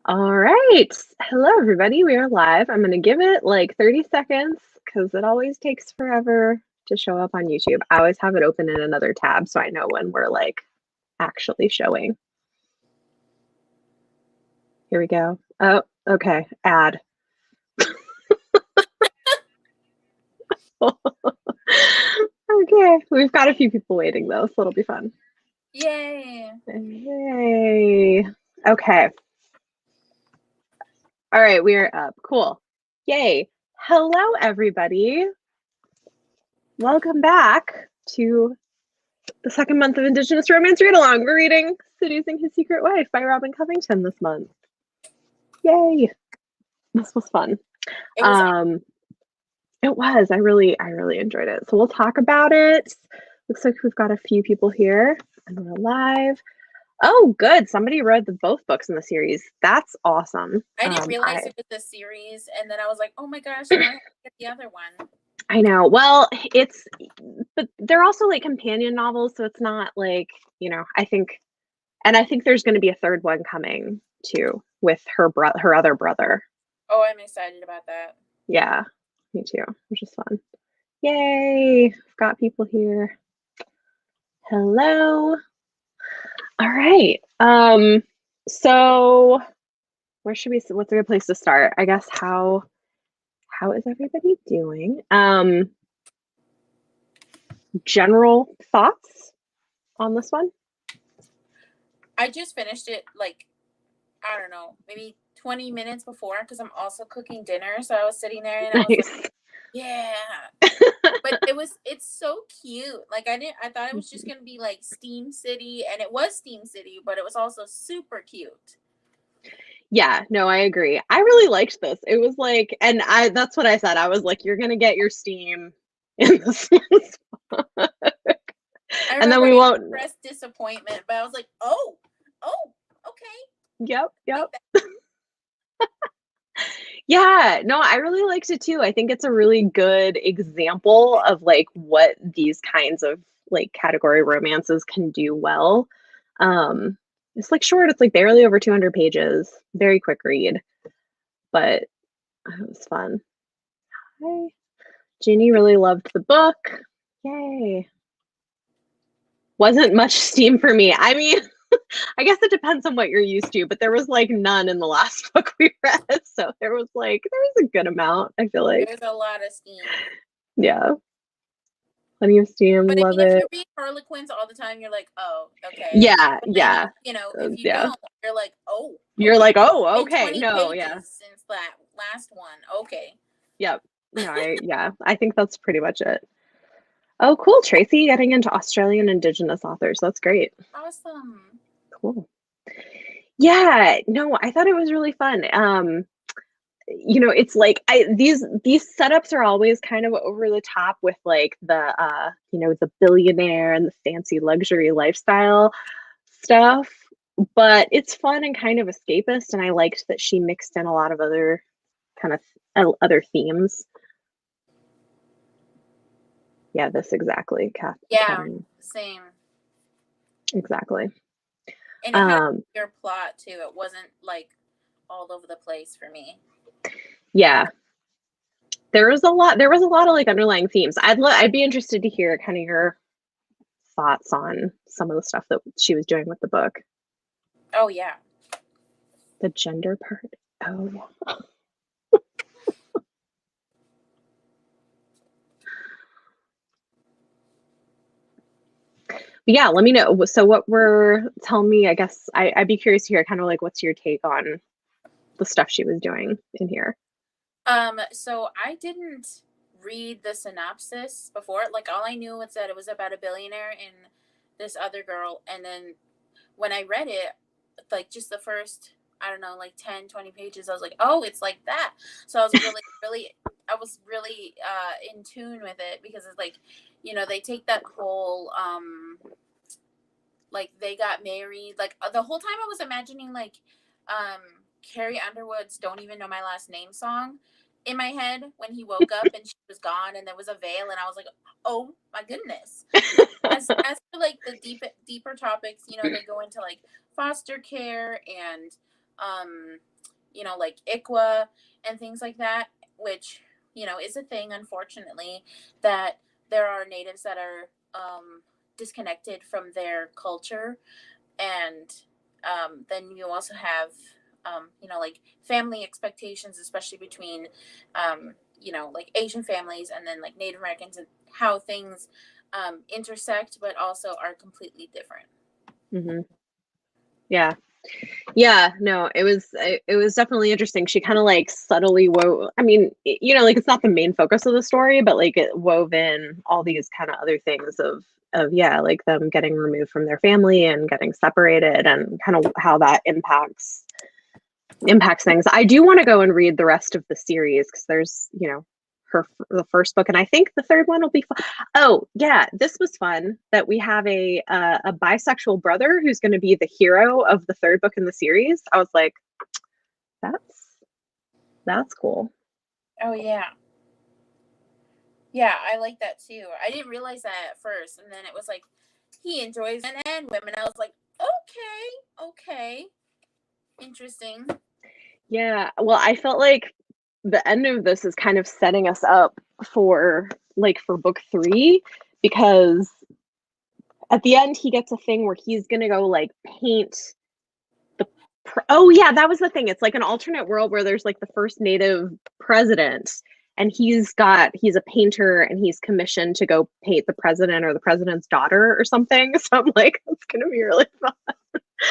All right. Hello, everybody. We are live. I'm going to give it like 30 seconds because it always takes forever to show up on YouTube. I always have it open in another tab so I know when we're like actually showing. Here we go. Oh, okay. Add. Okay. We've got a few people waiting though, so it'll be fun. Yay. Yay. Okay. All right, we are up. Cool. Yay. Hello, everybody. Welcome back to the second month of Indigenous Romance Readalong. We're reading Seducing His Secret Wife by Robin Covington this month. Yay. This was fun. It was. I really enjoyed it. So we'll talk about it. Looks like we've got a few people here and we're live. Oh, good. Somebody read both books in the series. That's awesome. I didn't realize it was a series, and then I was like, oh my gosh, now I have to get the other one. I know. Well, but they're also like companion novels, so it's not like, I think there's going to be a third one coming too with her other brother. Oh, I'm excited about that. Yeah, me too, which is fun. Yay. I've got people here. Hello. All right. So what's a good place to start? I guess how is everybody doing? General thoughts on this one? I just finished it like, I don't know, maybe 20 minutes before because I'm also cooking dinner. So I was sitting there and I was like, yeah. But it's so cute. Like I thought it was just gonna be like Steam City, and it was Steam City, but it was also super cute. Yeah, no, I agree. I really liked this. It was like, and that's what I said. I was like, you're gonna get your Steam in this one. And then we won't express disappointment, but I was like, oh, okay. Yep. Yeah, no, I really liked it too. I think it's a really good example of like what these kinds of like category romances can do well. It's like short, it's like barely over 200 pages, very quick read, but it was fun. Hi. Ginny really loved the book. Yay. Wasn't much Steam for me. I mean, I guess it depends on what you're used to, but there was like none in the last book we read. So there was a good amount, I feel like. There's a lot of Steam. Yeah. Plenty of Steam. But love if it. you read Harlequins all the time, you're like, oh, okay. Yeah, then, yeah. If you don't, you're like, oh. You're like, oh, okay. No, yeah. Since that last one. Okay. Yep. No, I think that's pretty much it. Oh, cool. Tracy getting into Australian Indigenous authors. That's great. Awesome. Cool. Yeah, no, I thought it was really fun. It's like these setups are always kind of over the top with like the billionaire and the fancy luxury lifestyle stuff, but it's fun and kind of escapist, and I liked that she mixed in a lot of other kind of other themes. Yeah, this exactly, Kath. Yeah, same. Exactly. And it had your plot too. It wasn't like all over the place for me. Yeah. There was a lot of like underlying themes. I'd be interested to hear kind of your thoughts on some of the stuff that she was doing with the book. Oh yeah. The gender part. Oh yeah. Yeah, let me know. So tell me, I guess I'd be curious to hear kind of like what's your take on the stuff she was doing in here. So I didn't read the synopsis before. Like all I knew was that it was about a billionaire and this other girl, and then when I read it, like just the first, I don't know, like 10, 20 pages, I was like, oh, it's like that. So I was really in tune with it because it's like, they take that whole like they got married. Like the whole time I was imagining like Carrie Underwood's "Don't Even Know My Last Name" song, in my head when he woke up and she was gone and there was a veil, and I was like, oh my goodness. As for like the deeper topics, you know, they go into like foster care and you know, like ICWA and things like that, which, you know, is a thing, unfortunately, that there are natives that are disconnected from their culture. And then you also have, you know, like family expectations, especially between, you know, like Asian families and then like Native Americans, and how things intersect, but also are completely different. Hmm. Yeah. Yeah, no, it was definitely interesting. She kind of like subtly wove, I mean, you know, like it's not the main focus of the story, but like it wove in all these kind of other things of yeah, like them getting removed from their family and getting separated and kind of how that impacts things. I do want to go and read the rest of the series because there's, you know, the first book, and I think the third one will be fun. Oh yeah, this was fun that we have a bisexual brother who's going to be the hero of the third book in the series. I was like, that's cool. Oh yeah. Yeah, I like that too. I didn't realize that at first, and then it was like he enjoys men and women. I was like, okay, interesting. Yeah, well, I felt like the end of this is kind of setting us up for for book three, because at the end he gets a thing where he's gonna go like paint the oh yeah, that was the thing. It's like an alternate world where there's like the first native president, and he's a painter and he's commissioned to go paint the president or the president's daughter or something. So I'm like, it's gonna be really fun.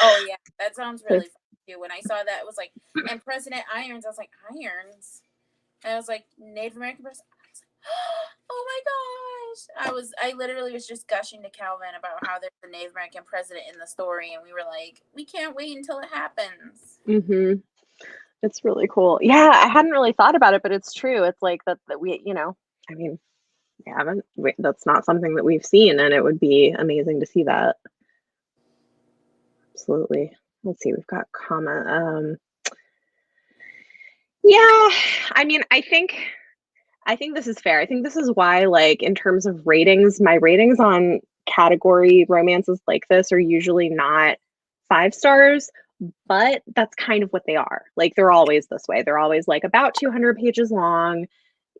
Oh yeah, that sounds really fun too. When I saw that, it was like, and President Irons. I was like, Irons, and I was like, Native American person. I was like, oh my gosh! I literally was just gushing to Calvin about how there's a Native American president in the story, and we were like, we can't wait until it happens. Mm-hmm. It's really cool. Yeah, I hadn't really thought about it, but it's true. It's like that we, you know, I mean, we haven't, that's not something that we've seen, and it would be amazing to see that. Absolutely. Let's see, we've got comment. Yeah, I mean, I think this is fair. I think this is why, like, in terms of ratings, my ratings on category romances like this are usually not 5 stars, but that's kind of what they are. Like, they're always this way. They're always like about 200 pages long.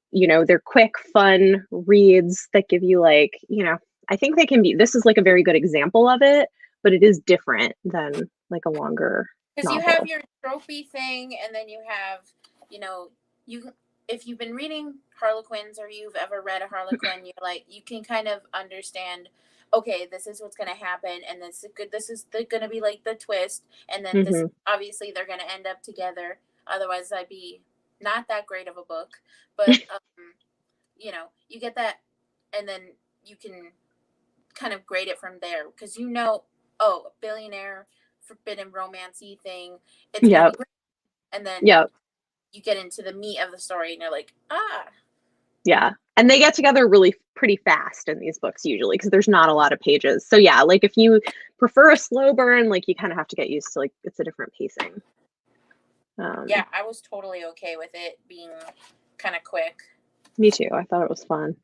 You know, they're quick, fun reads that give you like, you know, I think they can be, this is like a very good example of it, but it is different than like a longer Because you have novel. your trophy thing, and then you have, you know, you if you've been reading Harlequins or you've ever read a Harlequin, you're like, you can kind of understand. Okay, this is what's going to happen, and this is going to be like the twist, and then this Hmm. obviously they're going to end up together. Otherwise, that'd be not that great of a book. But you know, you get that, and then you can kind of grade it from there because you know, oh, a billionaire forbidden romancy thing, it's gonna be Yep. great. And then Yep. you get into the meat of the story, and you're like, ah, Yeah. And they get together really pretty fast in these books usually because there's not a lot of pages. So yeah, like if you prefer a slow burn, like you kind of have to get used to like it's a different pacing. yeah, I was totally okay with it being kind of quick. Me too. I thought it was fun.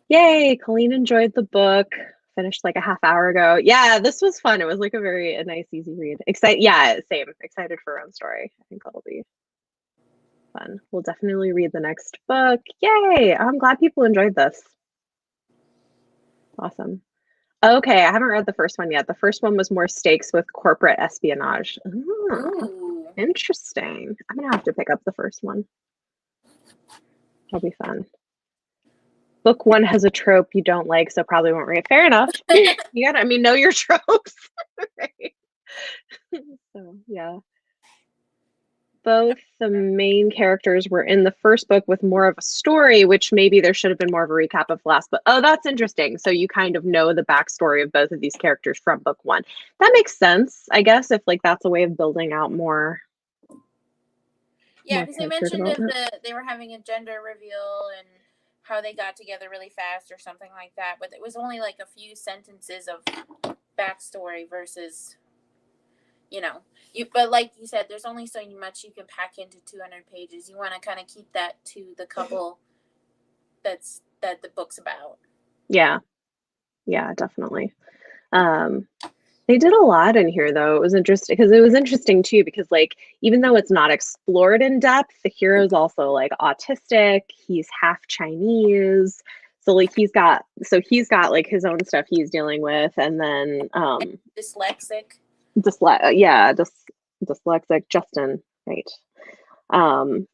Yay, Colleen enjoyed the book. Finished like a half hour ago. Yeah, this was fun. It was like a nice, easy read. Yeah, same. Excited for her own story. I think that'll be fun. We'll definitely read the next book. Yay! I'm glad people enjoyed this. Awesome. Okay, I haven't read the first one yet. The first one was more stakes with corporate espionage. Oh, Ooh. interesting. I'm gonna have to pick up the first one. That'll be fun. Book one has a trope you don't like, so probably won't read. Fair enough. You gotta, I mean, know your tropes. Right? So yeah. Both the main characters were in the first book with more of a story, which maybe there should have been more of a recap of the last book. Oh, that's interesting. So you kind of know the backstory of both of these characters from book one. That makes sense, I guess, if like that's a way of building out Yeah, more because they character mentioned if development. they were having a gender reveal and how they got together really fast or something like that, but it was only like a few sentences of backstory versus, you know, but like you said, there's only so much you can pack into 200 pages. You want to kind of keep that to the couple that the book's about. Yeah. Yeah, definitely. Um, they did a lot in here though. It was interesting because it was interesting too because like even though it's not explored in depth, the hero's also like autistic, he's half Chinese. So like he's got like his own stuff he's dealing with and then Dyslexic. dyslexic Justin, right. Um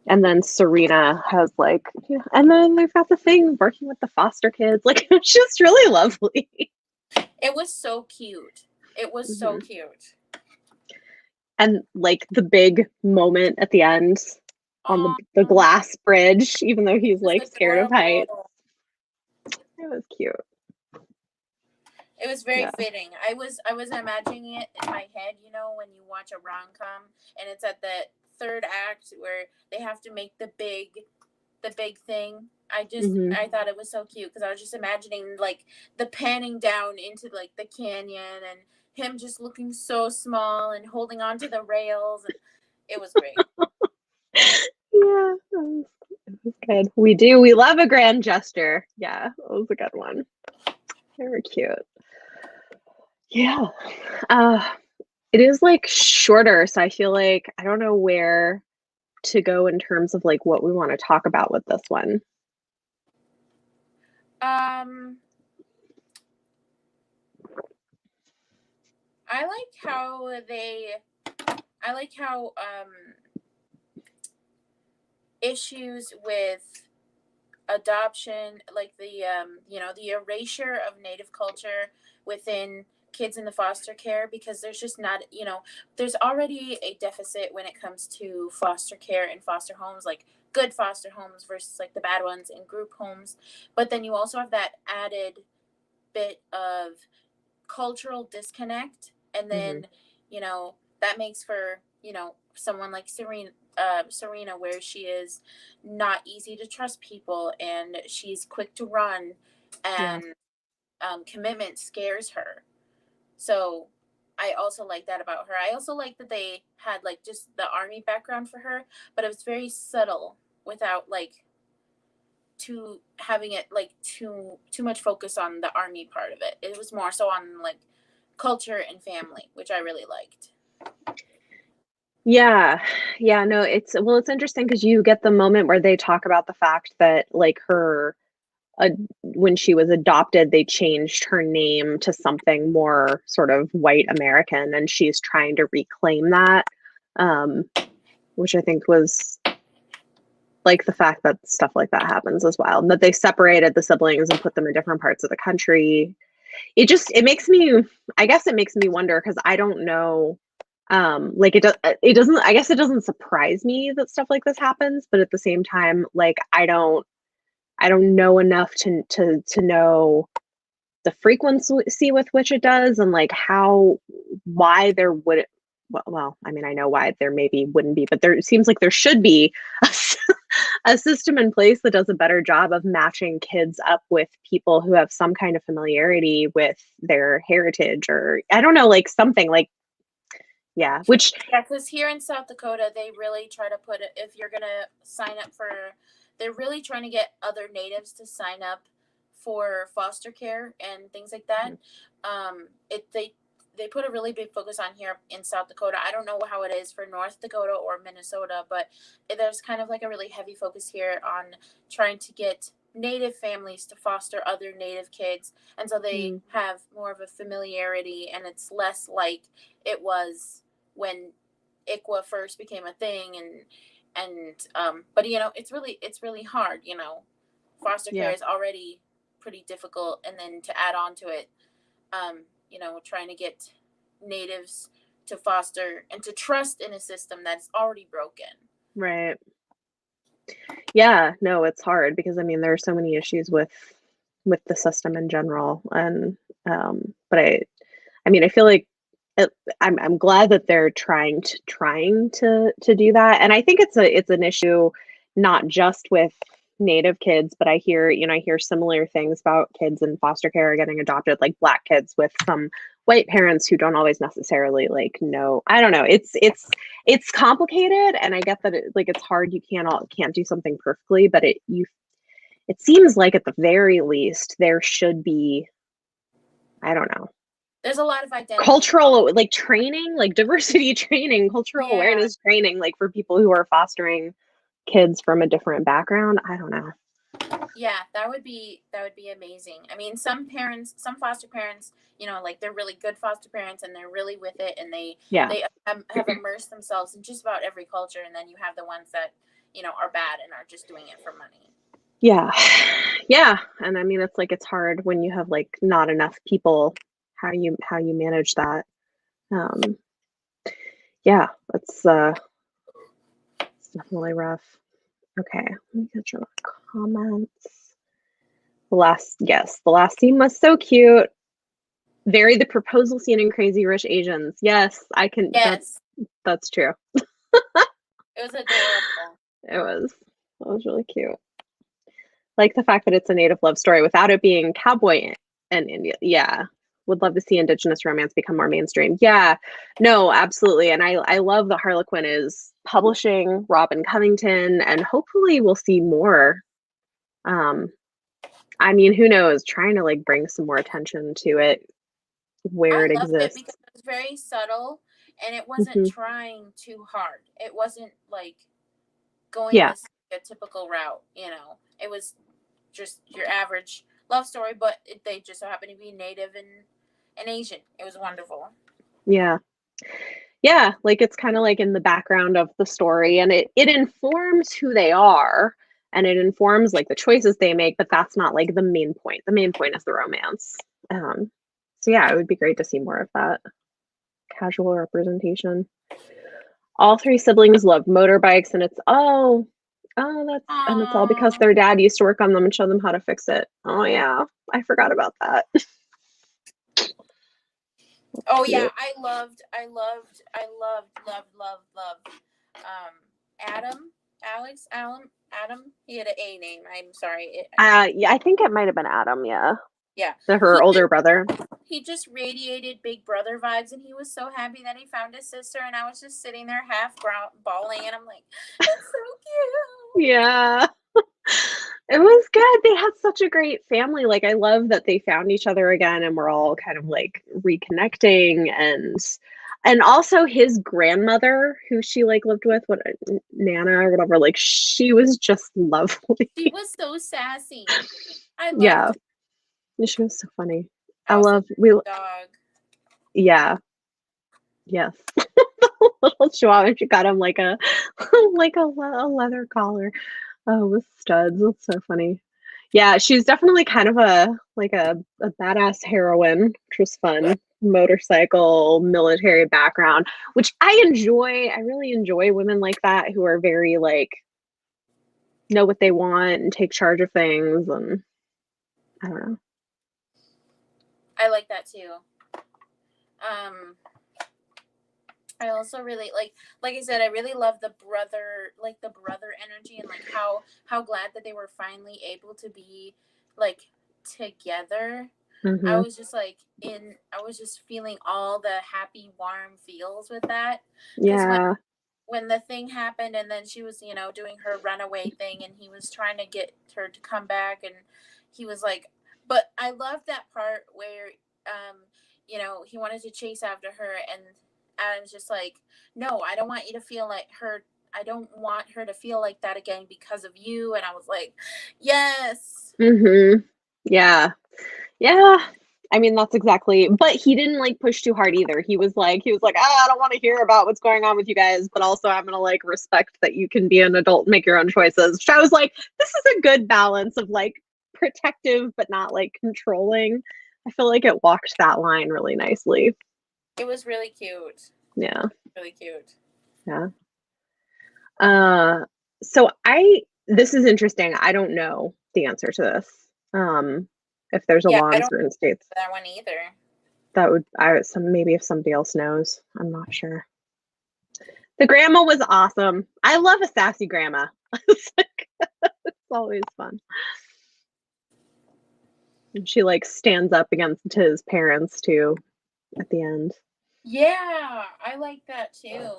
and then Serena has like and then they've got the thing working with the foster kids. Like it's just really lovely. It was so cute. It was so Mhm. cute. And like the big moment at the end on the Um, glass bridge, even though it he's was like scared of heights. adorable. It was cute. It was very Yeah. fitting. I was imagining it in my head, when you watch a rom-com and it's at the third act where they have to make the big thing. Hmm. I thought it was so cute because I was just imagining like the panning down into like the canyon and him just looking so small and holding on to the rails, and it was great. Yeah, it was good. We love a grand gesture. Yeah, it was a good one. They were cute. Yeah. Uh, it is like shorter, so I feel like I don't know where to go in terms of like what we want to talk about with this one. Um, I like how they. I like how issues with adoption, like the erasure of native culture within kids in the foster care, because there's just not, there's already a deficit when it comes to foster care and foster homes, like good foster homes versus like the bad ones in group homes. But then you also have that added bit of cultural disconnect, and Hmm. then that makes for someone like Serena, where she is not easy to trust people and she's quick to run, Yeah. and commitment scares her. So I also like that about her. I also like that they had like just the army background for her, but it was very subtle without like too having it like too much focus on the army part of it. It was more so on like culture and family, which I really liked. Yeah. Yeah, no, it's interesting because you get the moment where they talk about the fact that like uh, when she was adopted, they changed her name to something more sort of white American, and she's trying to reclaim that, um, which I think was like the fact that stuff like that happens as well. That they separated the siblings and put them in different parts of the country. It makes me, I guess it makes me wonder because I don't know. Like it doesn't, I guess it doesn't surprise me that stuff like this happens, but at the same time, like I don't know enough to know the frequency with which it does and like how why there would well, I mean I know why there maybe wouldn't be, but there it seems like there should be a system in place that does a better job of matching kids up with people who have some kind of familiarity with their heritage or I don't know, like something like yeah, which Yeah, because here in South Dakota, they really try to put it, if you're gonna sign up for, they're really trying to get other natives to sign up for foster care and things like that. It they put a really big focus on here in South Dakota. I don't know how it is for North Dakota or Minnesota, but there's kind of like a really heavy focus here on trying to get native families to foster other native kids, and so they mm, have more of a familiarity, and it's less like it was when ICWA first became a thing, but it's really hard. Foster care yeah. is already pretty difficult, and then to add on to it, trying to get natives to foster and to trust in a system that's already broken. Right. Yeah, no, it's hard because I mean there are so many issues with the system in general and but I mean I feel like it, I'm glad that they're trying to do that. And I think it's an issue not just with native kids, but I hear similar things about kids in foster care getting adopted, like black kids with some white parents who don't always necessarily like know. I don't know. It's complicated, and I get that it's hard. You can't do something perfectly, but it seems like at the very least there should be, I don't know, There's a lot of identity cultural like training, like diversity training, cultural yeah. awareness training, like for people who are fostering kids from a different background. I don't know. Yeah, that would be amazing. I mean, some parents, some foster parents, you know, like they're really good foster parents and they're really with it, and Yeah. they have immersed themselves in just about every culture, and then you have the ones that, you know, are bad and are just doing it for money. Yeah. Yeah. And I mean, it's like it's hard when you have like not enough people, how you manage that. Um yeah, it's definitely rough. Okay, let me get your comments. The last scene was so cute. Very the proposal scene in Crazy Rich Asians. Yes, I can Yes, that's true. it was adorable. It was really cute. Like the fact that it's a native love story without it being cowboy and India. Yeah. Would love to see Indigenous romance become more mainstream. Yeah. No, absolutely. And I love that Harlequin is publishing Robin Covington, and hopefully we'll see more. Um, I mean, who knows, trying to like bring some more attention to it where I it loved it because exists. it was very subtle and it wasn't Hmm. trying too hard. It wasn't like going Yeah. this a typical route, you know. It was just your average love story, but they just so happen to be native and Asian. It was wonderful. Yeah. Yeah, like it's kind of like in the background of the story, and it informs who they are, and it informs like the choices they make, but that's not like the main point. The main point is the romance. Um, so yeah, it would be great to see more of that casual representation. All three siblings love motorbikes, and it's all because Aww. their dad used to work on them and show them how to fix it. Oh yeah, I forgot about that. Oh yeah, Cute. loved. Um, Adam, Adam. He had an A name. I'm sorry. Yeah, I think it might have been Adam. Yeah, Yeah, her older brother. he just radiated Big Brother vibes, and he was so happy that he found his sister. And I was just sitting there half bawling, and I'm like, it's so cute. Yeah. It was good. They had such a great family. Like I love that they found each other again and we're all kind of like reconnecting, and also his grandmother who she like lived with, what Nana or whatever, like she was just lovely. She was so sassy. I Yeah, loved. she was so funny. I I also love we dog. yeah, yes. Little chihuahua, she got him like a like a leather collar. Oh, with studs. That's so funny. Yeah, she's definitely kind of a badass heroine, which was fun. Motorcycle, military background, which I enjoy. I really enjoy women like that who are very like know what they want and take charge of things, and I don't know. I like that too. Um, I also really like I said, I really love the brother energy, and like how glad that they were finally able to be like together. I Hmm. was just like I was just feeling all the happy, warm feels with that. Because Yeah. when the thing happened, and then she was, you know, doing her runaway thing, and he was trying to get her to come back, and he was like, but I love that part where, um, you know, he wanted to chase after her, and Adam's just like, no, I don't want you to feel like her. I don't want her to feel like that again because of you. And I was like, yes. Hmm. Yeah. Yeah. I mean, that's exactly, but he didn't like push too hard either. He was like, I don't want to hear about what's going on with you guys, but also I'm gonna like respect that you can be an adult and make your own choices. Which I was like, this is a good balance of like protective but not like controlling. I feel like it walked that line really nicely. It was really cute. Yeah. Really cute. Yeah. Uh, so this is interesting. I don't know the answer to this. If there's a Yeah, law I in don't certain states. know that one either. That would maybe if somebody else knows. I'm not sure. The grandma was awesome. I love a sassy grandma. It's like it's always fun. And she like stands up against his parents too. at the end. Yeah, I like that too.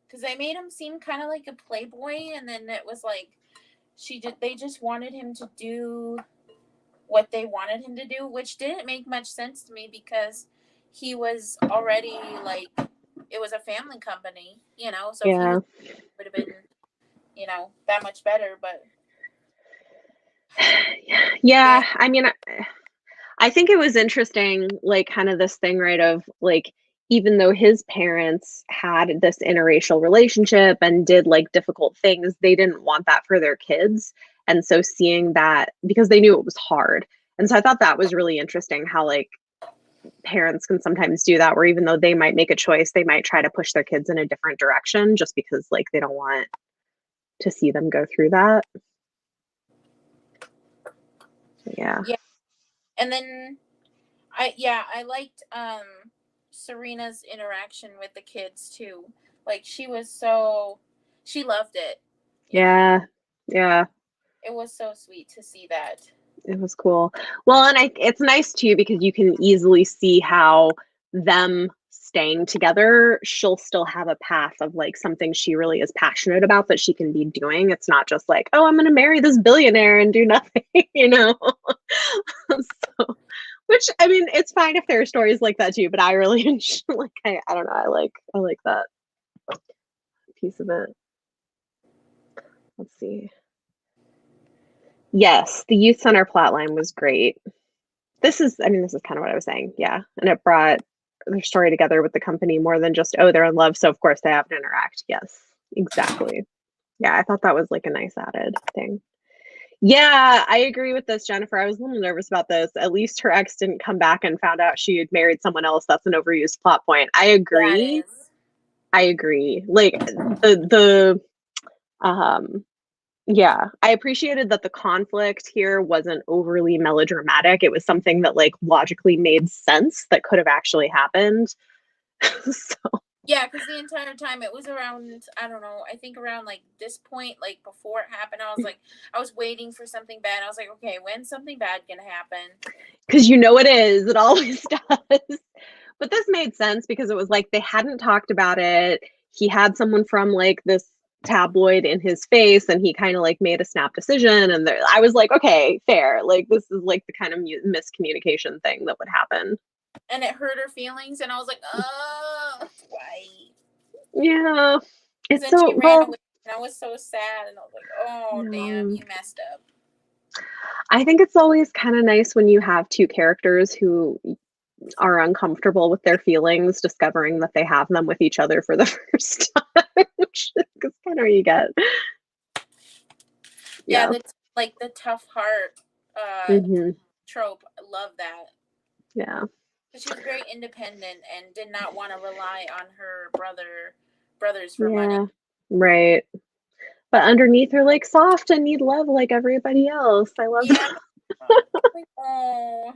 Because they made him seem kind of like a playboy, and then it was like they just wanted him to do what they wanted him to do, which didn't make much sense to me because he was already like, it was a family company, so if he was, Yeah. would have been, that much better. But Yeah, yeah, I mean, I think it was interesting, like, kind of this thing, right, of like, even though his parents had this interracial relationship and did like difficult things, they didn't want that for their kids. And so seeing that, because they knew it was hard. And so I thought that was really interesting how like parents can sometimes do that, where even though they might make a choice, they might try to push their kids in a different direction just because like they don't want to see them go through that. So, yeah. yeah. And then I liked Serena's interaction with the kids too. Like she loved it. You know, Yeah. Yeah. it was so sweet to see that. It was cool. Well, and it's nice too because you can easily see how them staying together, she'll still have a path of like something she really is passionate about that she can be doing. It's not just like, oh, I'm going to marry this billionaire and do nothing, you know? So, which I mean, it's fine if there are stories like that too, but I really like, I don't know. I like that piece of it. Let's see. Yes, the youth center plotline was great. This is kind of what I was saying. Yeah. And it brought their story together with the company more than just, oh, they're in love. So of course they have to interact. Yes, exactly. Yeah. I thought that was like a nice added thing. Yeah. I agree with this, Jennifer. I was a little nervous about this. At least her ex didn't come back and found out she had married someone else. That's an overused plot point. I That agree. is. I agree. Like um, yeah, I appreciated that the conflict here wasn't overly melodramatic. It was something that like logically made sense that could have actually happened. So, Yeah, because the entire time it was around, I don't know, I think around like this point, like before it happened, I was waiting for something bad. I was like, okay, when's something bad gonna happen? because you know it is, it always does. But this made sense because it was like they hadn't talked about it. He had someone from like this tabloid in his face and he kind of like made a snap decision. And there, I was like, okay, fair. Like, this is like the kind of miscommunication thing that would happen. And it hurt her feelings, and I was like, oh, why? Yeah. Because It's then so, she ran well, away, and I was so sad, and I was like, oh, damn, no. you messed up. I think it's always kind of nice when you have two characters who are uncomfortable with their feelings, discovering that they have them with each other for the first time, which is kind of what you get. Yeah, Yeah. that's like the tough heart Hmm. trope. I love that. Yeah. Because she was very independent and did not want to rely on her brothers for money. Yeah. Right. But underneath are like soft and need love like everybody else. I love Yeah. that. Like, oh.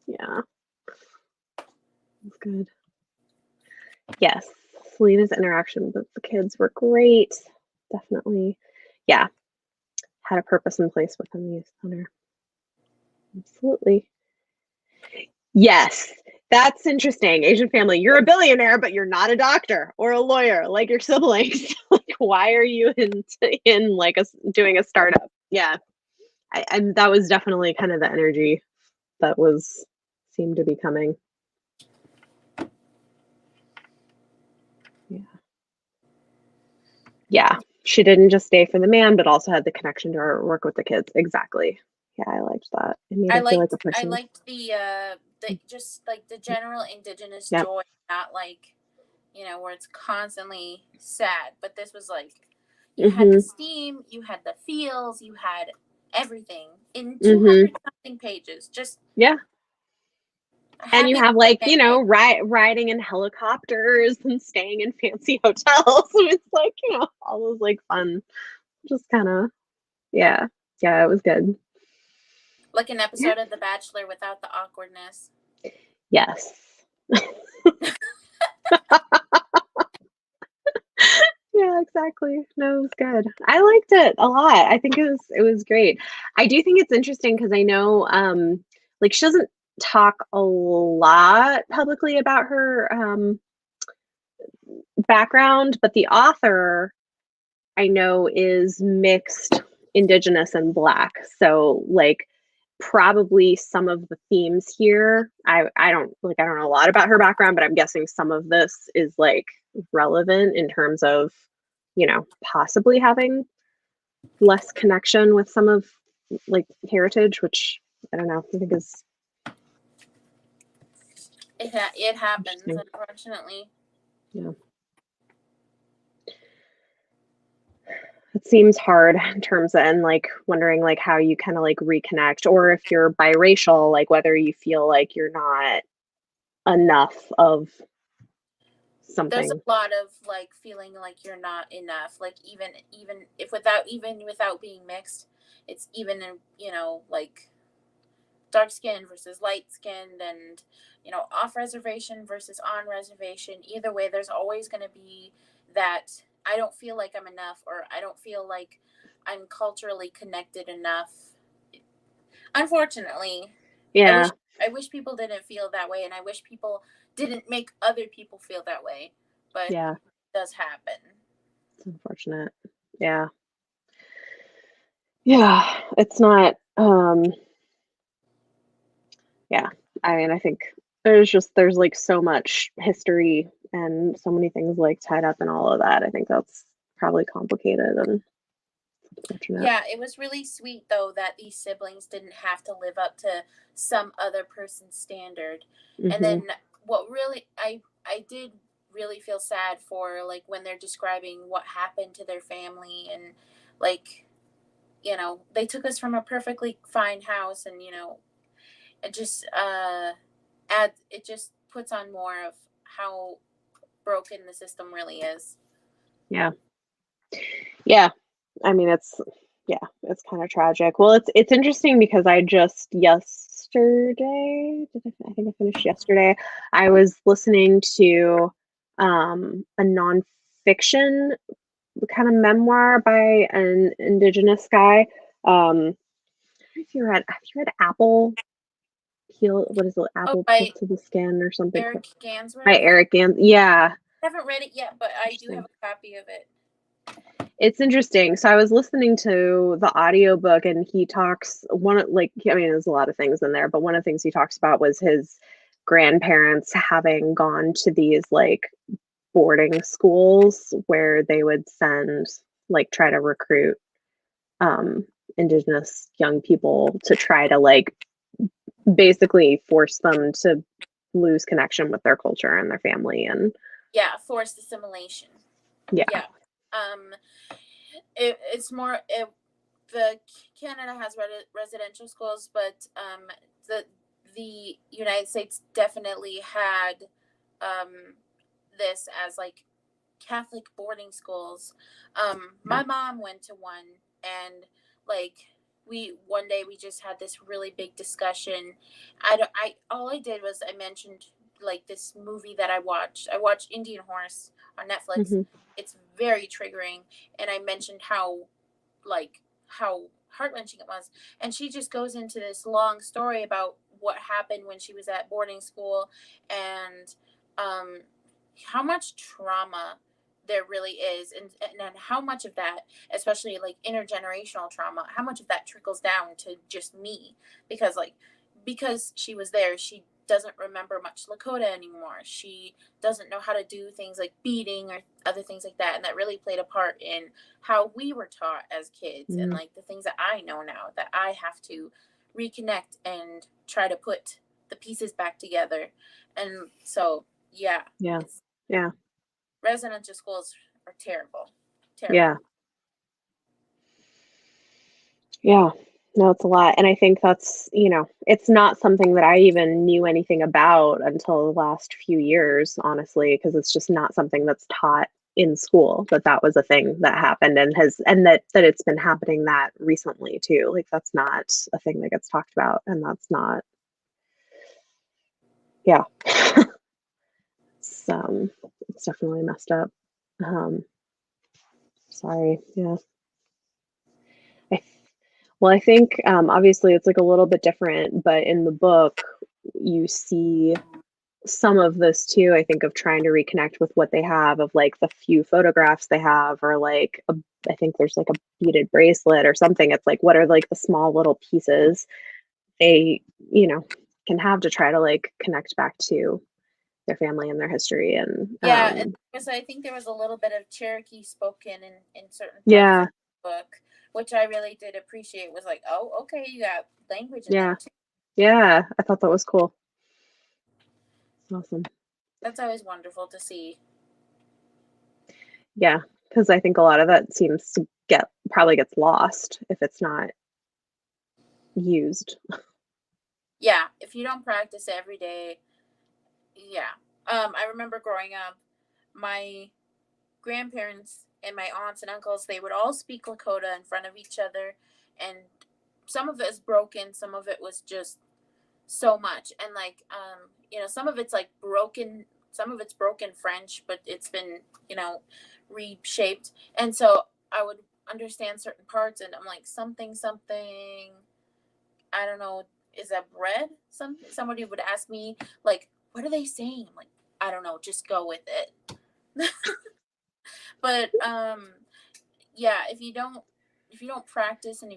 Yeah. It's good. Yes. Selena's interaction with the kids were great. Definitely. Yeah. Had a purpose in place within the youth center. Absolutely. Yes, that's interesting. Asian family, you're a billionaire, but you're not a doctor or a lawyer like your siblings. Like, why are you in like doing a startup? Yeah, and that was definitely kind of the energy that was seemed to be coming. Yeah, yeah. She didn't just stay for the man, but also had the connection to her work with the kids. Exactly. Yeah, I liked that. It made her feel like a I person. liked the just like the general Indigenous Yep. joy, not like, where it's constantly sad. But this was like, you had the Mhm. steam, you had the feels, you had everything in Mhm. 200 something pages. Just Yeah. And you happy have like, you know, family. riding in helicopters and staying in fancy hotels. It's like, you know, all those like fun, just kind of, yeah. Yeah, it was good. Like an Yeah. episode of The Bachelor without the awkwardness. Yes. Yeah, exactly. No, it was good. I liked it a lot. I think it was great. I do think it's interesting because I know like she doesn't talk a lot publicly about her background, but the author I know is mixed Indigenous and Black. So like probably some of the themes here, I don't know a lot about her background, but I'm guessing some of this is like relevant in terms of, you know, possibly having less connection with some of like heritage, which I don't know, I think is It happens, interesting. unfortunately. Yeah. It seems hard in terms of, and like wondering like how you kind of like reconnect, or if you're biracial, like whether you feel like you're not enough of There's a something. lot of like feeling like you're not enough. Like even if even without being mixed, it's even in, you know, like dark skinned versus light skinned, and you know, off reservation versus on reservation. Either way, there's always going to be that I don't feel like I'm enough, or I don't feel like I'm culturally connected enough. Unfortunately, I wish Yeah, I wish people didn't feel that way, and I wish people didn't make other people feel that way. But yeah, it does happen. it's unfortunate. Yeah. Yeah, it's not yeah. I mean, I think there's like so much history and so many things like tied up in all of that. I think that's probably complicated and unfortunate. Yeah, it was really sweet though that these siblings didn't have to live up to some other person's standard. And Hmm. then what really I did really feel sad for, like when they're describing what happened to their family, and like, you know, they took us from a perfectly fine house, and you know, it just it just puts on more of how broken the system really is. Yeah. Yeah. I mean, yeah, it's kind of tragic. Well, it's interesting because I just yesterday, I think I finished yesterday. I was listening to a nonfiction kind of memoir by an Indigenous guy. If you read Apple Peel, what is it? Oh, Apple Peel by to the Skin or something Eric by Gansworth. Eric Gans. Yeah, I haven't read it yet, but I do have interesting. a copy of it. It's interesting. So I was listening to the audiobook and he talks like I mean there's a lot of things in there, but one of the things he talks about was his grandparents having gone to these like boarding schools where they would send like try to recruit um indigenous young people to try to like basically force them to lose connection with their culture and their family and Yeah, forced assimilation. yeah. Yeah. Um, it's more the Canada has residential schools, but the the United States definitely had this as like Catholic boarding schools. Yeah. My mom went to one, and like we one day we just had this really big discussion. I don't. I All I did was I mentioned like this movie that I watched. I watched Indian Horse on Netflix. Hmm. It's very triggering, and I mentioned how heart wrenching it was, and she just goes into this long story about what happened when she was at boarding school, and um, how much trauma there really is, and how much of that, especially like intergenerational trauma, how much of that trickles down to just me, because like because she was there, she doesn't remember much Lakota anymore. She doesn't know how to do things like beating or other things like that, and that really played a part in how we were taught as kids, and Hmm. like the things that I know now that I have to reconnect and try to put the pieces back together. And so yeah, Yeah. it's Yeah. residential schools are terrible. Yeah. Terrible. Yeah. No, it's a lot. And I think that's, it's not something that I even knew anything about until the last few years, honestly, because it's just not something that's taught in school that that was a thing that happened and that it's been happening that recently too. Like that's not a thing that gets talked about and that's not, yeah. It's definitely messed up. Um, sorry. Yeah. I Well, I think obviously it's like a little bit different, but in the book, you see some of this too, I think, of trying to reconnect with what they have, of like the few photographs they have, or like I think there's like a beaded bracelet or something. It's like, what are like the small little pieces they, you know, can have to try to like connect back to their family and their history. And Yeah, and because I think there was a little bit of Cherokee spoken in certain parts yeah, of the book, which I really did appreciate. Was like, oh, okay, you got language in there yeah, too. yeah, I thought that was cool. Awesome. That's always wonderful to see. Yeah, because I think a lot of that seems to probably gets lost if it's not used. Yeah, if you don't practice every day, yeah. I remember growing up, my grandparents and my aunts and uncles, they would all speak Lakota in front of each other, and some of it is broken, some of it was just so much, and like some of it's like broken, some of it's broken French, but it's been reshaped, and so I would understand certain parts, and I'm like, something, I don't know, is that bread? Somebody would ask me like, what are they saying? I'm like, I don't know, just go with it. But yeah, if you don't practice, and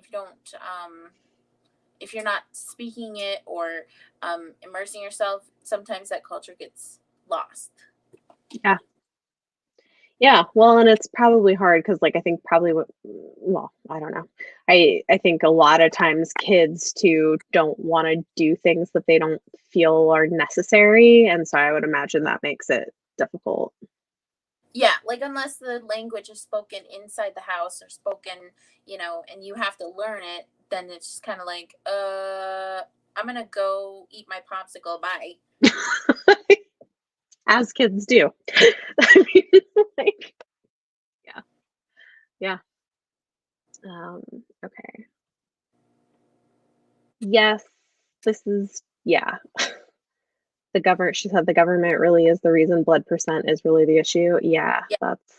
if you're not speaking it or immersing yourself, sometimes that culture gets lost. Yeah. Yeah, well, and it's probably hard because, like, I think probably well, I don't know. I think a lot of times kids too don't wanna do things that they don't feel are necessary, and so I would imagine that makes it difficult. Yeah, like unless the language is spoken inside the house or spoken, and you have to learn it, then it's just kind of like, I'm gonna go eat my popsicle. Bye. As kids do. I mean, like, yeah, yeah. Okay. Yes, this is yeah. She said the government really is the reason blood percent is really the issue. Yeah, Yeah. that's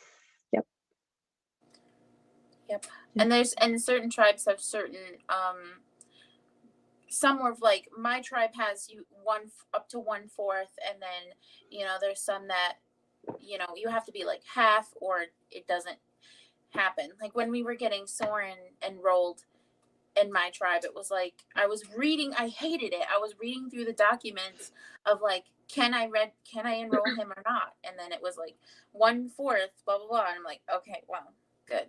yep, Yep. yep. And certain tribes have certain some were like, my tribe has you one up to 1/4, and then there's some that you have to be like half or it doesn't happen. Like when we were getting Soren enrolled in my tribe, it was like I hated it. I was reading through the documents of like, can I enroll him or not? And then it was like 1/4, blah blah blah. And I'm like, okay, well, good.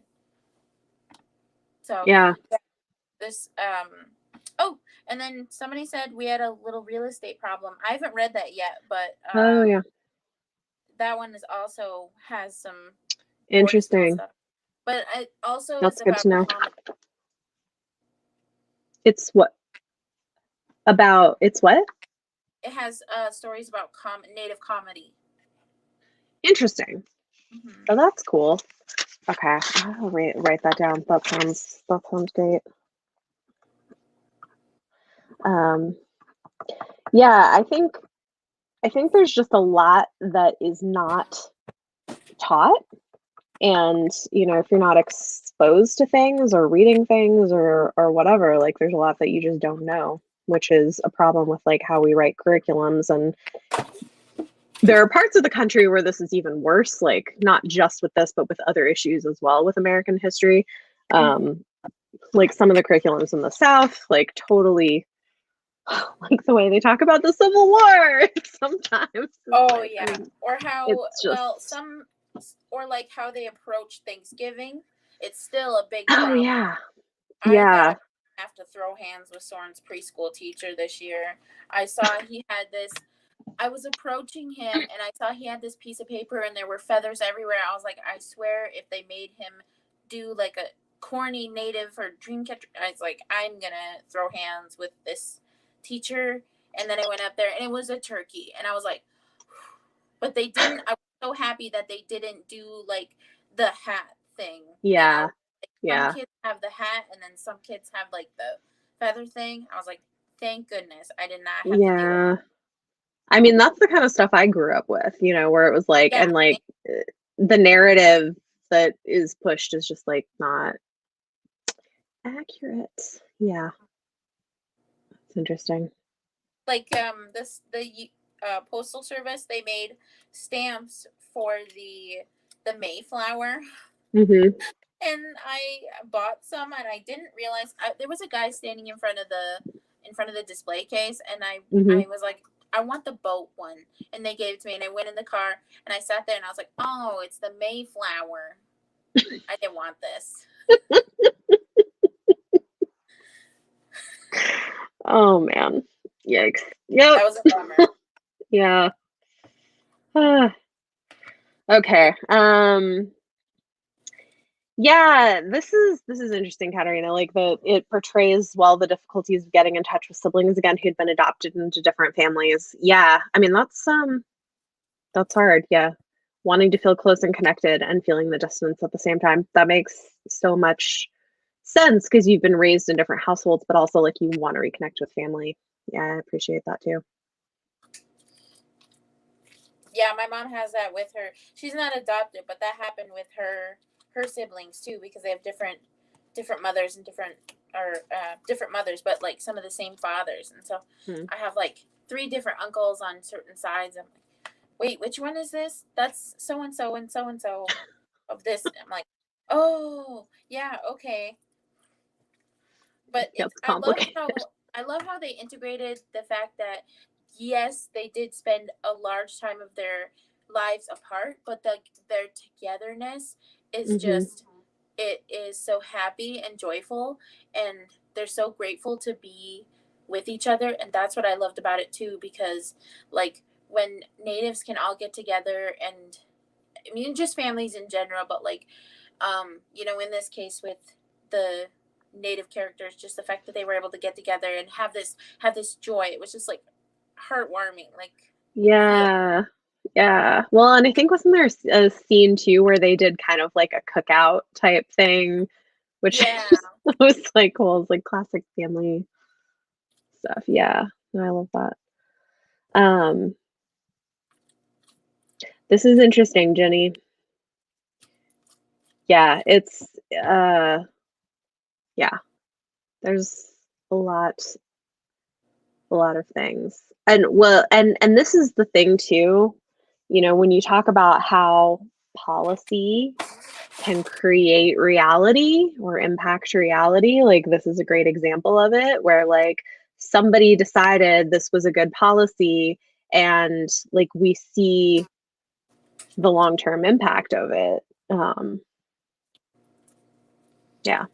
So Yeah. yeah, this oh, and then somebody said we had a little real estate problem. I haven't read that yet, but Oh, yeah. that one is also has some border school Interesting. stuff. But it also is That's good about to know. comedy. It's it's what? It has stories about native comedy. Interesting. Mm-hmm. Oh, that's cool. Okay, I'll write that down. That sounds great. Um, yeah, I think there's just a lot that is not taught, and if you're not exposed to things or reading things or whatever, like there's a lot that you just don't know, which is a problem with like how we write curriculums. And there are parts of the country where this is even worse, like not just with this, but with other issues as well with American history. Mm-hmm. Like some of the curriculums in the South, like totally like the way they talk about the Civil War sometimes. Oh Like, I yeah, mean, or how it's just, or like how they approach Thanksgiving. It's still a big oh problem. yeah, I thought I yeah. would have to throw hands with Soren's preschool teacher this year. I saw he had this. I was approaching him and I saw he had this piece of paper and there were feathers everywhere. I was like, I swear, if they made him do like a corny native or dreamcatcher, I was like, I'm gonna throw hands with this teacher. And then I went up there and it was a turkey, and I was like, but they didn't. I was so happy that they didn't do like the hat thing. Yeah, Like, some yeah, kids have the hat, and then some kids have like the feather thing. I was like, thank goodness I did not have to deal with. yeah. I mean, that's the kind of stuff I grew up with, where it was like, Yeah, and like the narrative that is pushed is just like not accurate. Yeah, it's interesting. like postal service, they made stamps for the Mayflower, Mm-hmm. and I bought some, and I didn't realize there was a guy standing in front of the display case, and Mm-hmm. I was like, I want the boat one, and they gave it to me, and I went in the car, and I sat there, and I was like, oh, it's the Mayflower. I didn't want this. Oh man. Yikes. Yep. That was a bummer. Yeah. Okay. Yeah, this is interesting, Katarina. Like it portrays well the difficulties of getting in touch with siblings again who'd been adopted into different families. Yeah. I mean, that's hard. Yeah. Wanting to feel close and connected and feeling the distance at the same time. That makes so much sense because you've been raised in different households, but also like you want to reconnect with family. Yeah, I appreciate that too. Yeah, my mom has that with her. She's not adopted, but that happened with her siblings too, because they have different mothers and different mothers, but like some of the same fathers. And so Hmm. I have like three different uncles on certain sides. I'm like, wait, which one is this? That's so and so and so and so of this. I'm like, oh yeah, okay. But Yeah, it's it's complicated. I love how they integrated the fact that yes, they did spend a large time of their lives apart, but their togetherness is Hmm. just, it is so happy and joyful, and they're so grateful to be with each other. And that's what I loved about it too, because like when natives can all get together, and I mean just families in general, but like in this case with the native characters, just the fact that they were able to get together and have this joy, it was just like heartwarming, like heal. Yeah. Yeah. Well, and I think wasn't there a scene too where they did kind of like a cookout type thing, which Yeah. just was like cool. It's like classic family stuff. Yeah. No, I love that. Um, this is interesting, Jenny. Yeah, it's uh yeah, there's a lot a lot of things. And well, and this is the thing too, when you talk about how policy can create reality or impact reality, like this is a great example of it where like somebody decided this was a good policy and like we see the long-term impact of it. Yeah.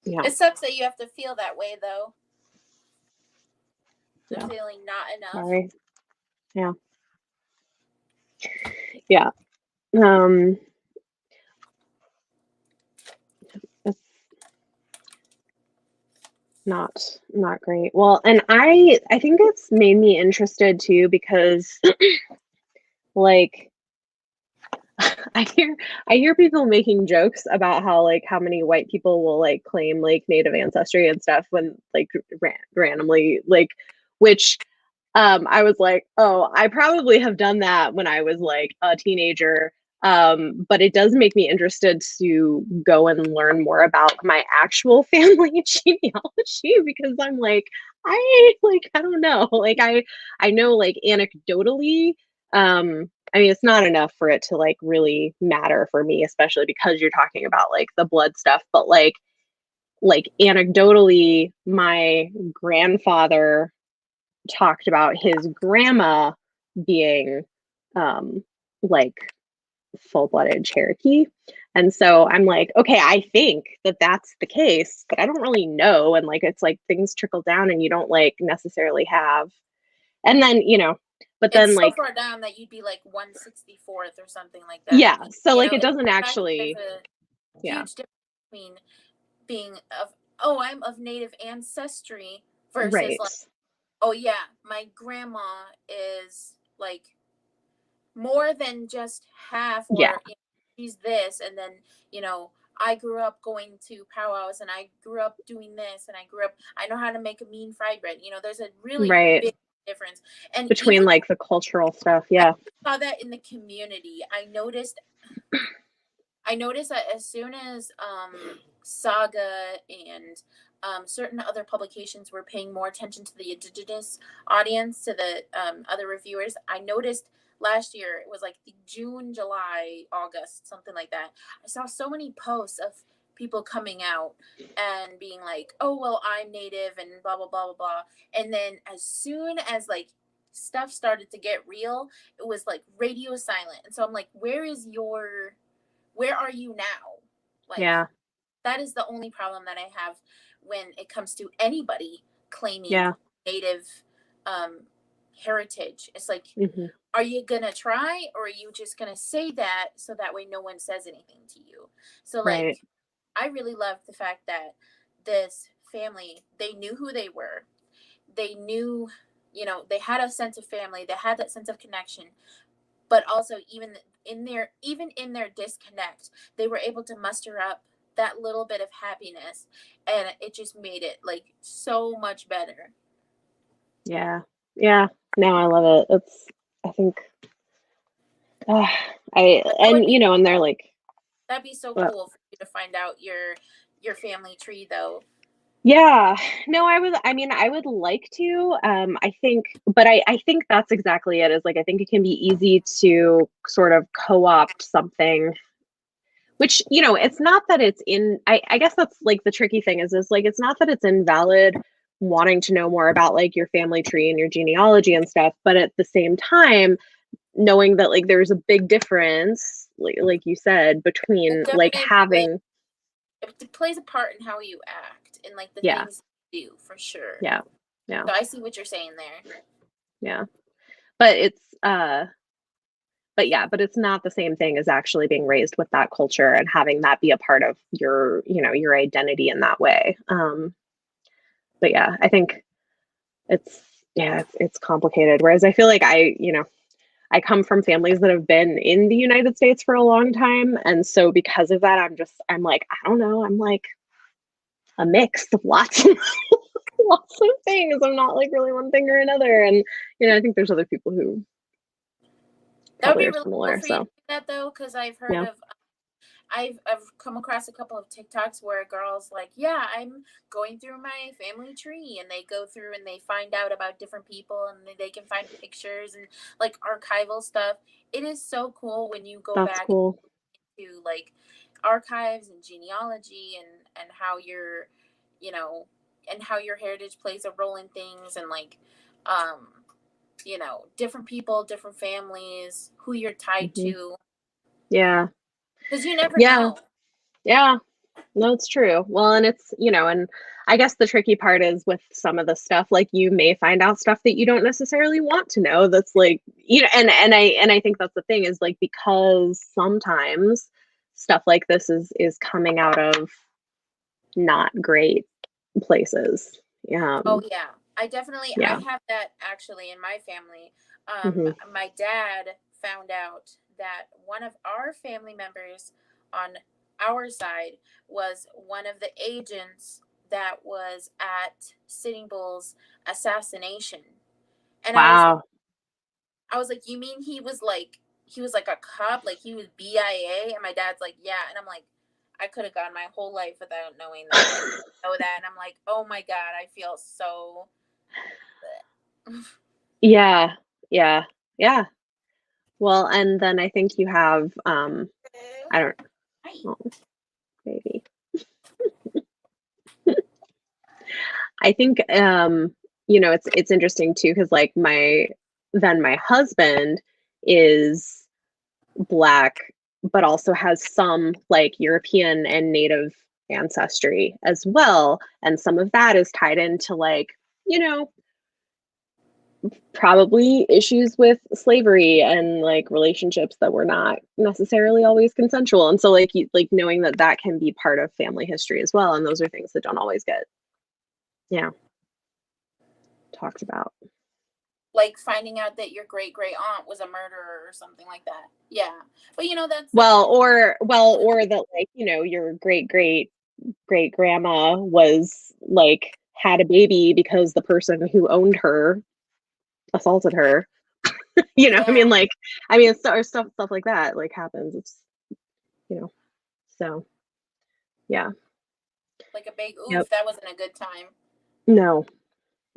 Yeah. It sucks that you have to feel that way though, the Yeah. feeling not enough. Sorry. Yeah. Yeah. Um, it's not great. Well, and I think it's made me interested too because like I hear people making jokes about how like how many white people will like claim like native ancestry and stuff when like randomly like which I was like, oh, I probably have done that when I was like a teenager. But it does make me interested to go and learn more about my actual family genealogy because I'm like, I don't know. Like I know like anecdotally, I mean it's not enough for it to like really matter for me, especially because you're talking about like the blood stuff, but like anecdotally, my grandfather talked about his grandma being like full-blooded Cherokee. And so I'm like, okay, I think that that's the case, but I don't really know. And like, it's like things trickle down and you don't like necessarily have. And then, but It's then so like, far down that you'd be like 164th or something like that. yeah. So like, it It's doesn't the fact that there's actually, a yeah. huge difference between being of, oh, I'm of native ancestry versus Right. like, oh yeah, my grandma is like more than just half, Yeah. or she's this, and then I grew up going to powwows, and I grew up doing this, and I know how to make a mean fried bread. There's a really Right. big difference. And Between even like the cultural stuff. I Yeah. saw that in the community, I noticed I noticed that as soon as Saga and certain other publications were paying more attention to the Indigenous audience, to the other reviewers, I noticed last year, it was like the June, July, August, something like that. I saw so many posts of people coming out and being like, "Oh well, I'm Native," and blah blah blah blah blah. And then as soon as like stuff started to get real, it was like radio silent. And so I'm like, where are you now? Like, Yeah. that is the only problem that I have when it comes to anybody claiming Yeah. Native um, heritage. It's like, Hmm. are you gonna try, or are you just gonna say that so that way no one says anything to you? So Right. like, I really love the fact that this family, they knew who they were. They knew, they had a sense of family. They had that sense of connection, but also even in their disconnect, they were able to muster up that little bit of happiness, and it just made it like so much better. Yeah. Yeah. No, I love it. It's, I think, uh, I, But that would and, be and they're like, that'd be so well, cool for you to find out your family tree though. yeah, no, I mean, I would like to, I think, but I think that's exactly it, is like, I think it can be easy to sort of co-opt something, which, it's not that it's I guess that's like the tricky thing is like, it's not that it's invalid wanting to know more about like your family tree and your genealogy and stuff, but at the same time, knowing that like there's a big difference, like you said, It between like definitely having, plays a part in how you act and like the yeah, things you do for sure. yeah, yeah, So I see what you're saying there. yeah. But but it's not the same thing as actually being raised with that culture and having that be a part of your identity in that way. But yeah, I think it's yeah, it's complicated. Whereas I feel like I come from families that have been in the United States for a long time, and so because of that, I'm like, I don't know, I'm like a mix of lots of lots of things. I'm not like really one thing or another, and I think there's other people who That would probably be are really cool similar. for you to So do that though, because yeah, I've come across a couple of TikToks where a girl's like, "Yeah, I'm going through my family tree," and they go through and they find out about different people, and they can find pictures and like archival stuff. It is so cool when you go that's back cool. to like archives and genealogy, and how you know and how your heritage plays a role in things, and like um different people, different families, who you're tied Hmm. to, Yeah, because you never yeah, know. yeah. No, it's true. Well, and it's, and I guess the tricky part is with some of the stuff, like you may find out stuff that you don't necessarily want to know. That's like, and I think that's the thing, is like, because sometimes stuff like this is coming out of not great places. Oh yeah, I Yeah. have that actually in my family. Hmm. My dad found out that one of our family members on our side was one of the agents that was at Sitting Bull's assassination. And Wow. I was like, "You mean he was like a cop, like he was BIA?" And my dad's like, "Yeah." And I'm like, I could have gone my whole life without knowing that. And know that, and I'm like, "Oh my god, I feel so." Yeah. Yeah. Yeah. Well, and then I think you have, I don't, oh, maybe. I think it's interesting too, because like my husband is black, but also has some like European and Native ancestry as well, and some of that is tied into like you know probably issues with slavery and like relationships that were not necessarily always consensual, and so like knowing that that can be part of family history as well, and those are things that don't always get yeah talked about. Like finding out that your great great aunt was a murderer or something like that. Yeah, but that's Well, something. or that like, your great grandma was like had a baby because the person who owned her assaulted her. I Yeah, mean, like, I mean, stuff like that like happens. It's, you know. So, yeah. Like a big Yep. oof, that wasn't a good time. No.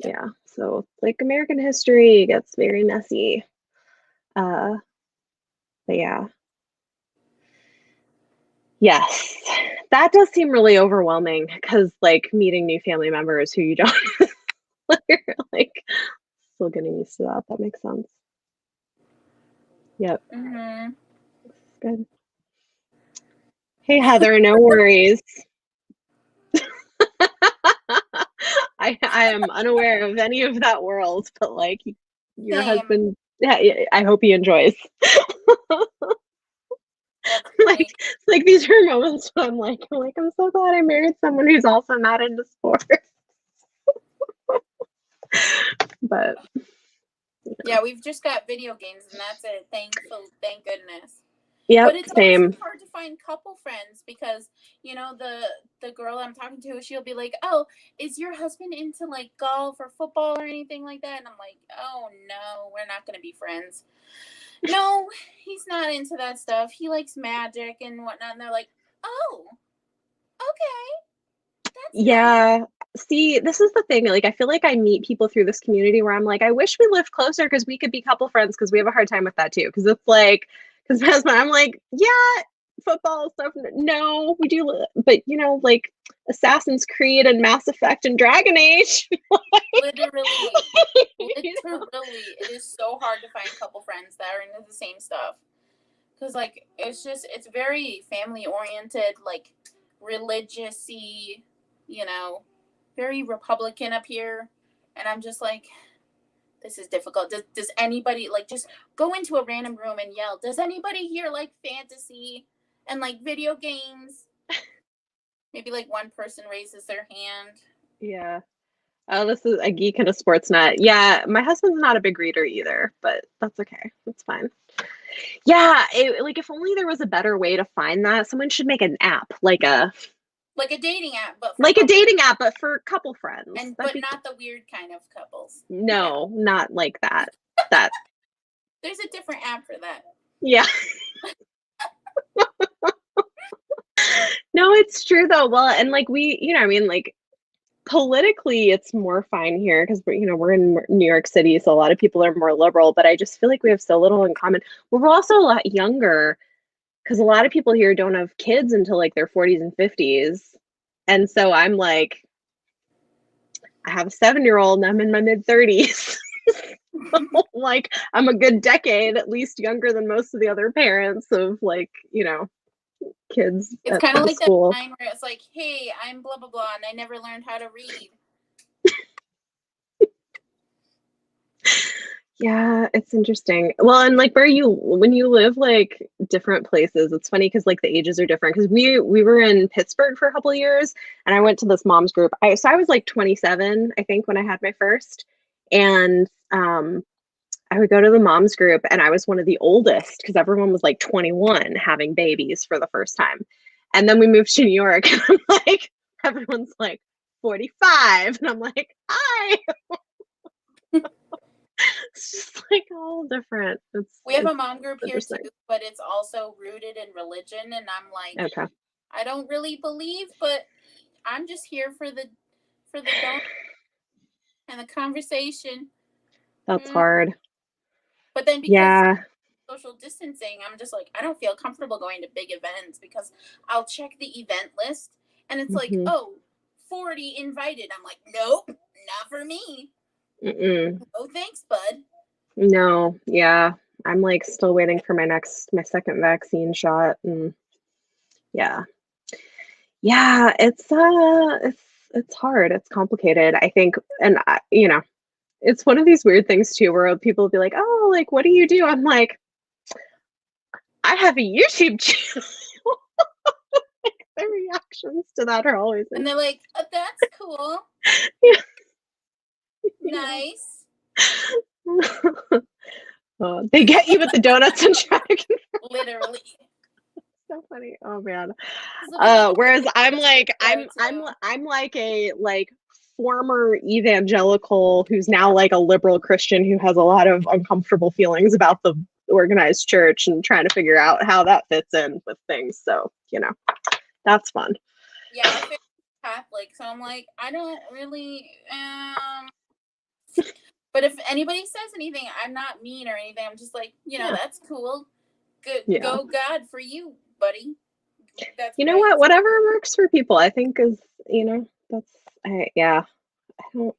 Yep. Yeah. So, like American history gets very messy. Uh, but yeah. Yes. That does seem really overwhelming because, like, meeting new family members who you don't you're, like, still getting used to that. That makes sense. Yep. Hmm. Good. Hey, Heather, no worries. I am unaware of any of that world, but like your Same. husband, yeah, I hope he enjoys. That's Like, funny. like these are moments when I'm so glad I married someone who's also not into sports. But Yeah, we've just got video games, and that's it. Thank goodness. But yep, it's also same. hard to find couple friends because the girl I'm talking to, she'll be like, "Oh, is your husband into like golf or football or anything like that?" And I'm like, "Oh no, we're not gonna be friends. No, he's not into that stuff. He likes magic and whatnot." And they're like, "Oh, okay, that's nice." Yeah. See, this is the thing. Like, I feel like I meet people through this community where I'm like, I wish we lived closer because we could be couple friends because we have a hard time with that too. Because it's like, because my husband, I'm like, yeah, football stuff. No, we do, but like Assassin's Creed and Mass Effect and Dragon Age. Literally, literally, it is so hard to find couple friends that are into the same stuff. Because like it's very family oriented, like religious-y, you know, very Republican up here. And I'm just like, this is difficult. Does anybody like just go into a random room and yell, does anybody here like fantasy and like video games? Maybe like one person raises their hand. Yeah. Oh, this is a geek and a sports nut. Yeah, my husband's not a big reader either, but that's okay. That's fine. Yeah, like if only there was a better way to find that. Someone should make an app, Like a dating app, but for like a couples. dating app, but for couple friends. And That'd but be not the weird kind of couples. Yeah. no, not like that. That There's a different app for that. yeah. No, it's true though. Well, and like I mean, like politically, it's more fine here because we're in New York City, so a lot of people are more liberal. But I just feel like we have so little in common. We're also a lot younger because a lot of people here don't have kids until like their 40s and 50s. And so I'm like, I have a 7-year-old and I'm in my mid 30s. Like I'm a good decade at least younger than most of the other parents of like, kids It's at kind of the like that school. line where it's like, "Hey, I'm blah blah blah, and I never learned how to read." Yeah, it's interesting. Well, and like when you live like different places, it's funny because like the ages are different. Because we were in Pittsburgh for a couple of years, and I went to this mom's group. I was like 27, I think, when I had my first, and I would go to the mom's group, and I was one of the oldest because everyone was like 21 having babies for the first time. And then we moved to New York, and I'm like, everyone's like 45, and I'm like, hi. It's just like all different. We have It's a mom group here too, interesting. but it's also rooted in religion, and I'm like, Okay. I don't really believe, but I'm just here for the donut and the conversation. That's Mm. hard. But then because Yeah. social distancing, I'm just like, I don't feel comfortable going to big events because I'll check the event list and it's like, Hmm. oh, 40 invited. I'm like, nope, not for me. Mm-mm. Oh, thanks, bud. No. Yeah. I'm like still waiting for my second vaccine shot, and yeah. Yeah, it's hard. It's complicated. I think, and it's one of these weird things too where people will be like, "Oh, like what do you do?" I'm like, "I have a YouTube channel." The reactions to that are always And like, they're like, oh, that's cool. yeah, yeah. Nice. Oh, they get you with the donuts and dragon. Literally. So funny. Oh man. This will be like Whereas I'm a like show too. I'm like a former evangelical who's now like a liberal Christian who has a lot of uncomfortable feelings about the organized church and trying to figure out how that fits in with things. So, That's fun. Yeah, my family's Catholic, so I'm like, I don't really. But if anybody says anything, I'm not mean or anything. I'm just like, Yeah. that's cool. Good, Yeah. go God for you, buddy. That's You know great. what? Whatever works for people, I think is, that's, yeah. I don't,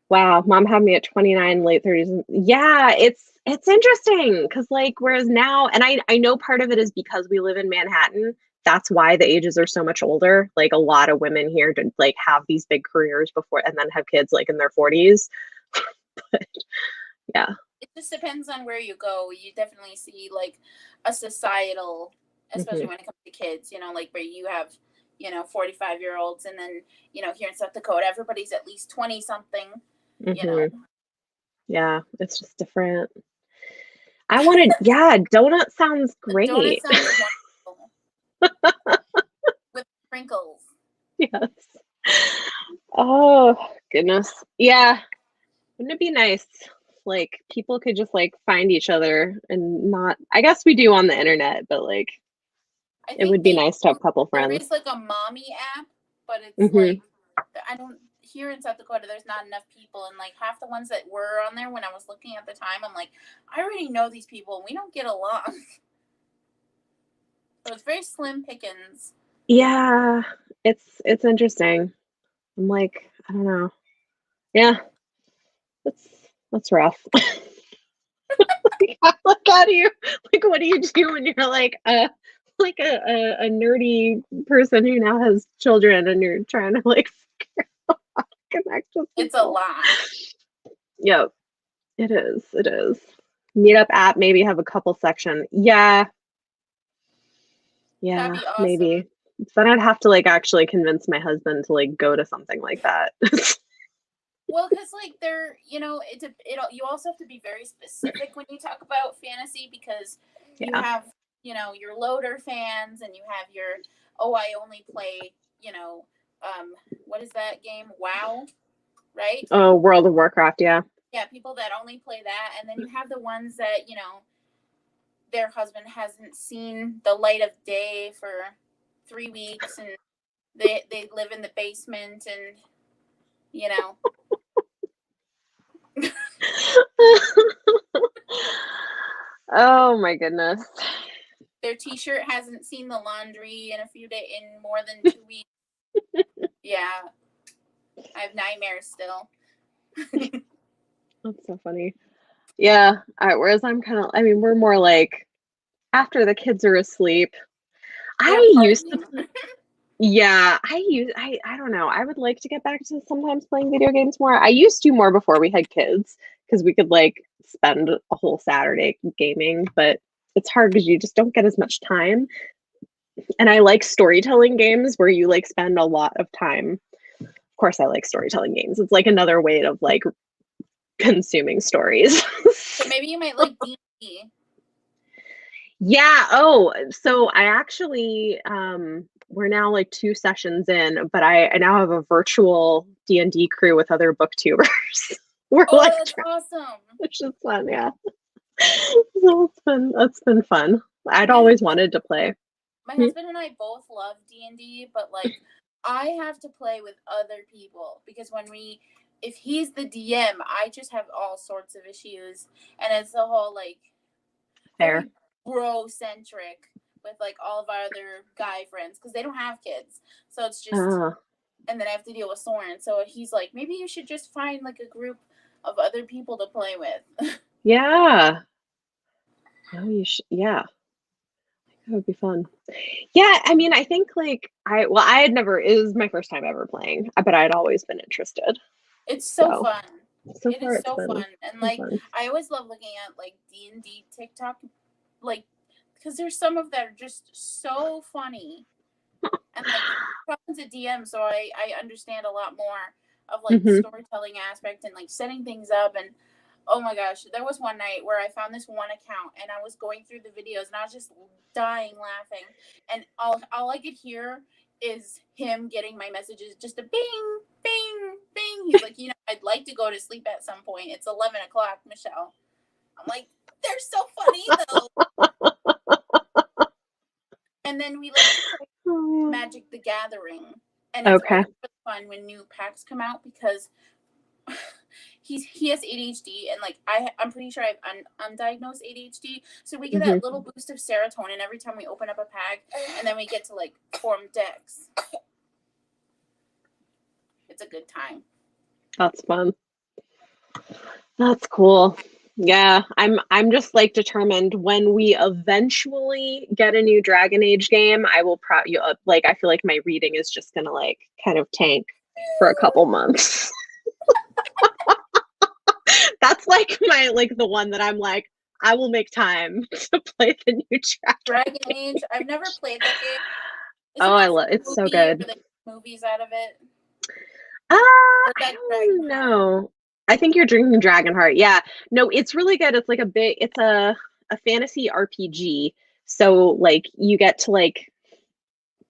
wow, mom had me at 29, late 30s. Yeah, it's interesting because like whereas now, and I know part of it is because we live in Manhattan. That's why the ages are so much older. Like a lot of women here to like have these big careers before and then have kids like in their 40s. But yeah. It just depends on where you go. You definitely see like a societal, especially Hmm. when it comes to kids, like where you have, 45-year-olds, and then, here in South Dakota, everybody's at least 20 something, you know. Hmm. Yeah, it's just different. I wanted, yeah, donut sounds The donut great. sounds wonderful with sprinkles. Yes. Oh, goodness. Yeah. Wouldn't it be nice? Like people could just like find each other and not, I guess we do on the internet, but like I it think would be nice to have a couple there friends. is like a mommy app, but it's Hmm. like, I don't, here in South Dakota, there's not enough people. And like half the ones that were on there when I was looking at the time, I'm like, I already know these people and we don't get along. So it's very slim pickings. Yeah, it's interesting. I'm like, I don't know. Yeah, that's that's rough. Like how do you like what do you do when you're like a nerdy person who now has children and you're trying to like connect with It's a people? lot. Yep, it is. It is. Meetup app, maybe have a couple section. Yeah, That'd yeah, be awesome. maybe. Then I'd have to like actually convince my husband to like go to something like that. Well, because like you also have to be very specific when you talk about fantasy, because you Yeah. have your loader fans, and you have your, oh, I only play, what is that game, WoW, right? Oh, World of Warcraft, yeah. Yeah, people that only play that, and then you have the ones that their husband hasn't seen the light of day for 3 weeks, and they live in the basement, and you know Oh my goodness. their t-shirt hasn't seen the laundry in a few days, in more than 2 weeks. Yeah, I have nightmares still. That's so funny. Yeah. Whereas I'm kind of, I mean, we're more like after the kids are asleep. Go I used to party. Yeah, I don't know. I would like to get back to sometimes playing video games more. I used to more before we had kids because we could like spend a whole Saturday gaming, but it's hard because you just don't get as much time. And I like storytelling games where you like spend a lot of time. Of course, I like storytelling games. It's like another way of like consuming stories. So maybe you might like D&D. Yeah. Oh, so I actually we're now like 2 sessions in, but I now have a virtual D&D crew with other booktubers. We're Oh, like that's awesome. which is fun, yeah. So it's been fun. See, I'd always wanted to play. my Hmm. husband and I both love D&D, but like I have to play with other people, because if he's the DM, I just have all sorts of issues, and it's the whole like Fair. very bro centric with like all of our other guy friends, because they don't have kids, so it's just, Uh, and then I have to deal with Soren. So he's like, maybe you should just find like a group of other people to play with. yeah. No, you should, yeah. That would be fun. Yeah, I mean, I think like I had never it was my first time ever playing, but I'd always been interested. It's so So fun. so It far is it's so been fun, and been like fun. I always love looking at like D&D TikTok, like, because there's some of that are just so funny, and like Robin's a DM, so I understand a lot more of like the Hmm. storytelling aspect and like setting things up. And oh my gosh, there was one night where I found this one account, and I was going through the videos, and I was just dying laughing, and all I could hear is him getting my messages, just a bing, bing, bing. He's like, I'd like to go to sleep at some point. It's 11 o'clock, Michelle. I'm like, they're so funny though. And then we like to play Oh, Magic the Gathering, and yeah. it's Okay. always really fun when new packs come out because he has ADHD, and like I'm pretty sure I have undiagnosed ADHD, so we get Hmm. that little boost of serotonin every time we open up a pack, and then we get to like form decks. It's a good time. That's fun. That's cool. Yeah, I'm just like determined when we eventually get a new Dragon Age game, I will like I feel like my reading is just gonna like kind of tank for a couple months. That's like my like the one that I'm like I will make time to play the new Dragon Dragon Age. Age. I've never played that game. Is it Oh, not from it's a so movie, or good. they make movies out of it? Or I that don't Dragonheart? know. I think you're drinking Dragonheart. Yeah. No, it's really good. It's like it's a fantasy RPG. So like you get to like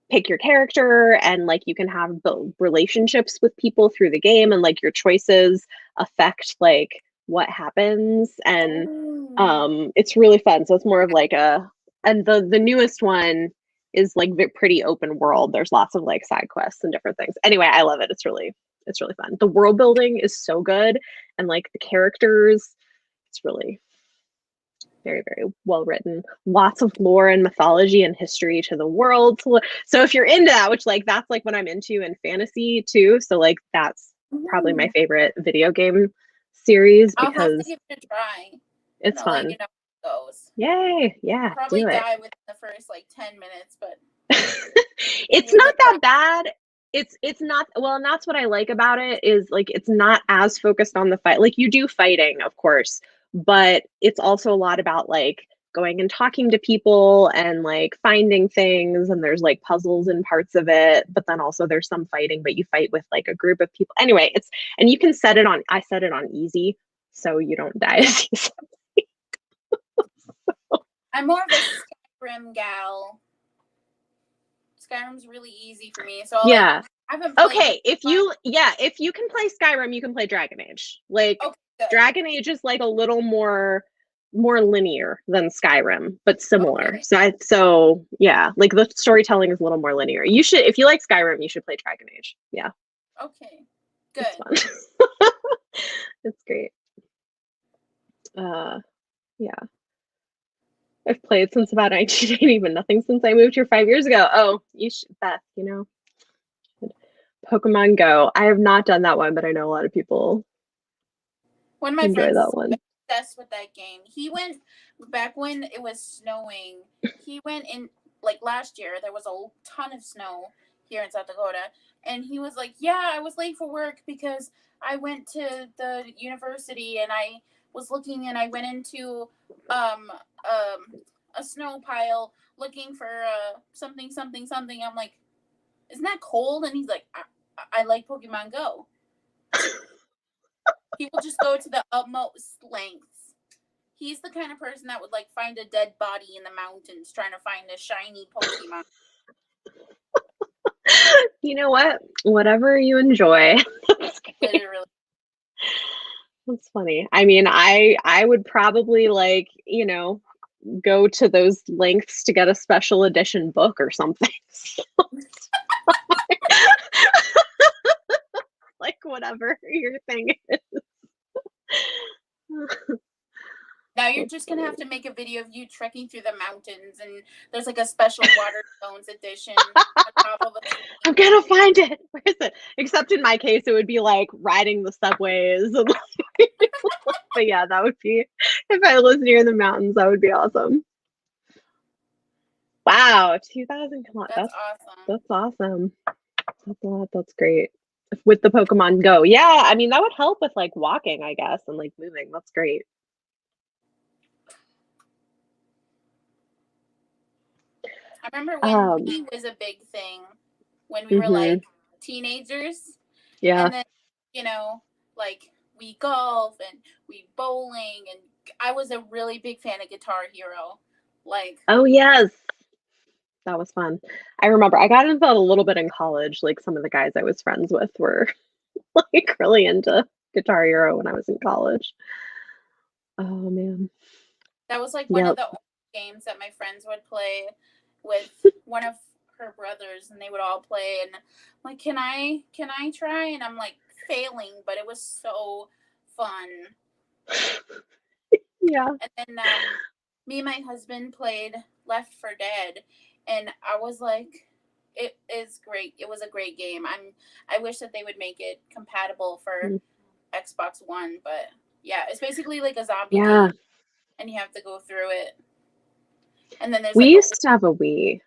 pick your character and like you can have the relationships with people through the game and like your choices affect like what happens and Oh, it's really fun. So it's more of like a and the newest one is like pretty open world. There's lots of like side quests and different things. Anyway, I love it. It's really fun. The world building is so good and like the characters, it's really very, very well written. Lots of lore and mythology and history to the world. So if you're into that, which like that's like what I'm into in fantasy too. So like that's probably my ooh. favorite video game series I'll have to because give it a try, and it's I'll let fun. you know how it goes. Yay. Yeah, Probably do it. die within the first like 10 minutes, but It's give not it a that try. bad. It's not well, and that's what I like about it is like it's not as focused on the fight. Like you do fighting, of course, but it's also a lot about like going and talking to people and like finding things and there's like puzzles and parts of it, but then also there's some fighting, but you fight with like a group of people. Anyway, it's and you can set it on I set it on easy so you don't die Yeah, as easily. I'm more of a Skyrim gal. Skyrim's really easy for me, so like Yeah. I haven't played it. Okay, if you can play Skyrim, you can play Dragon Age. Like Okay, good. Dragon Age is like a little more linear than Skyrim, but similar. Okay, So yeah, like the storytelling is a little more linear. You should if you like Skyrim, you should play Dragon Age. Yeah, okay, it's good. fun. It's great. Uh yeah. I've played since about 1980, but nothing since I moved here 5 years ago. Oh, you should Beth, you know. Pokemon Go. I have not done that one, but I know a lot of people One of my enjoy friends that is one. obsessed with that game. He went back when it was snowing. He went in like last year. There was a ton of snow here in South Dakota, and he was like, "Yeah, I was late for work because I went to the university and I was looking and I went into um a snow pile looking for something something something." I'm like, "Isn't that cold?" And he's like, "I like Pokemon Go." He will just go to the utmost lengths. He's the kind of person that would like find a dead body in the mountains trying to find a shiny Pokemon. You know what? Whatever you enjoy. That's great. Literally. That's funny. I mean, I would probably like, you know, go to those lengths to get a special edition book or something. Like whatever your thing is. Now you're That's just gonna have funny. to make a video of you trekking through the mountains, and there's like a special water stones edition on top of a I'm tree. gonna find it. Where is it? Except in my case, it would be like riding the subways. And, like, but yeah, that would be if I was near the mountains. That would be awesome. Wow, 2,000. Come on, That's awesome. that's awesome. That's a lot. That's great. With the Pokemon Go, yeah. I mean, that would help with like walking, I guess, and like moving. That's great. I remember when Um. Wii was a big thing when we were Hmm. like teenagers, Yeah. and then you know like we golf and we bowling, and I was a really big fan of Guitar Hero. Like Oh yes, that was fun. I remember I got into that a little bit in college. Like some of the guys I was friends with were like really into Guitar Hero when I was in college. Oh man. that was like one of Yep. the games that my friends would play with one of her brothers, and they would all play. And I'm like, can I try? And I'm like failing, but it was so fun. Yeah. And then me and my husband played Left 4 Dead, and I was like, it is great. It was a great game. I wish that they would make it compatible for Xbox One, but yeah, it's basically like a zombie game, and you have to go through it. And then there's We like used to have a Wii.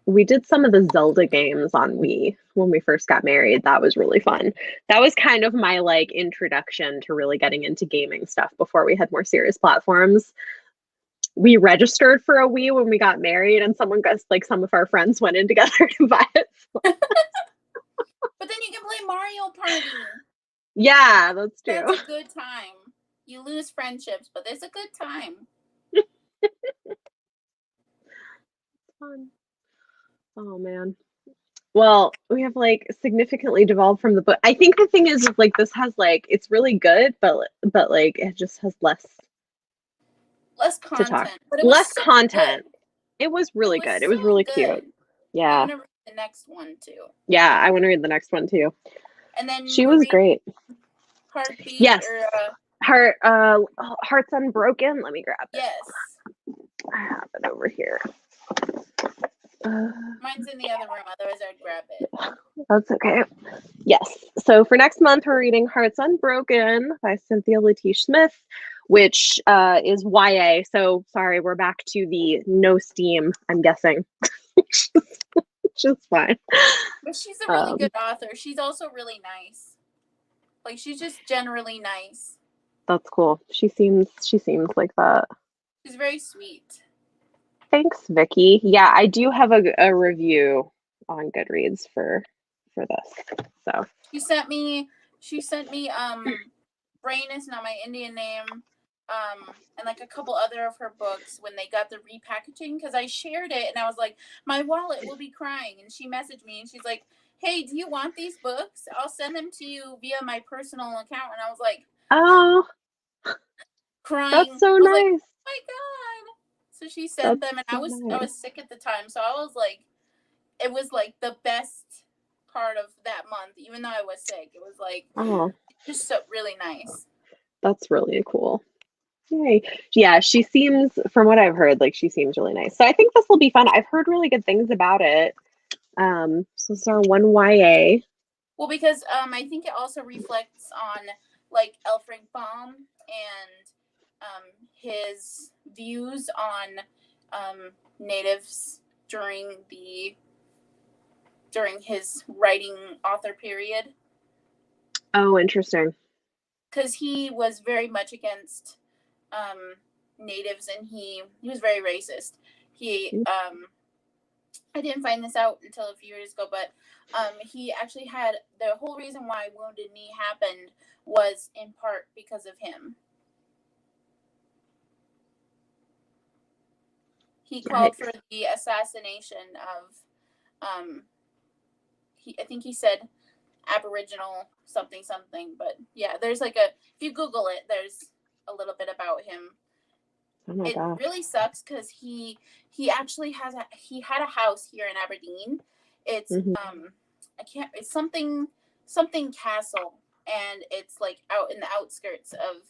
We did some of the Zelda games on Wii when we first got married. That was really fun. That was kind of my like introduction to really getting into gaming stuff before we had more serious platforms. We registered for a Wii when we got married, and some of our friends went in together to buy it. But then you can play Mario Party. Yeah, that's true. That's a good time. You lose friendships, but it's a good time. Fun. Oh man. Well, we have like significantly devolved from the book. I think the thing is like this has like it's really good, but like it just has less content. to talk. But it was Less so content. Good. It was really good. It was so really good. cute. Yeah. I'm gonna read the next one too. Yeah, I want to read the next one too. And then she was great. Heartbeat. Yes. Or, Hearts Unbroken. Let me grab it. Yes. I have it over here. Mine's in the other room, otherwise I'd grab it. That's okay. Yes. So for next month, we're reading Hearts Unbroken by Cynthia Latish Smith, which is YA. So sorry, we're back to the no steam, I'm guessing. Which is fine. But she's a really good author. She's also really nice. Like she's just generally nice. That's cool. She seems like that. She's very sweet. Thanks, Vicky. Yeah, I do have a review on Goodreads for this. So she sent me Brain is Not My Indian Name, and like a couple other of her books when they got the repackaging, because I shared it and I was like, my wallet will be crying, and she messaged me and she's like, hey, do you want these books? I'll send them to you via my personal account. And I was like, oh, crying. That's so nice. Like, oh my god. So she sent them, and I was sick at the time, so I was like, it was like the best part of that month, even though I was sick. It was like just so really nice. That's really cool. Yay. Yeah, she seems, from what I've heard, like she seems really nice. So I think this will be fun. I've heard really good things about it. So this is our one YA. Well, because I think it also reflects on like L. Frank Baum and his views on natives during his writing author period. Oh, interesting. Because he was very much against natives, and he was very racist. I didn't find this out until a few years ago, but he actually had the whole reason why Wounded Knee happened was in part because of him. He called for the assassination of, I think he said Aboriginal something, but yeah, there's like if you Google it, there's a little bit about him. Oh it gosh. Really sucks because he actually had a house here in Aberdeen. It's it's something castle, and it's like out in the outskirts of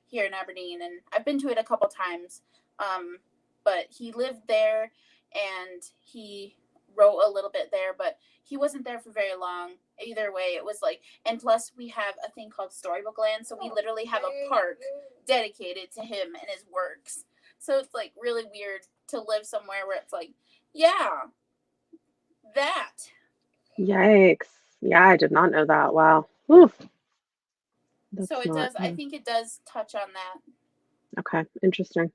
here in Aberdeen, and I've been to it a couple times. But he lived there, and he wrote a little bit there, but he wasn't there for very long. Either way, it was like, and plus we have a thing called Storybook Land, so we literally have a park dedicated to him and his works. So it's like really weird to live somewhere where it's like, yeah, that. Yikes. Yeah, I did not know that. Wow. Oof. So it does, I think it does touch on that. Okay, interesting.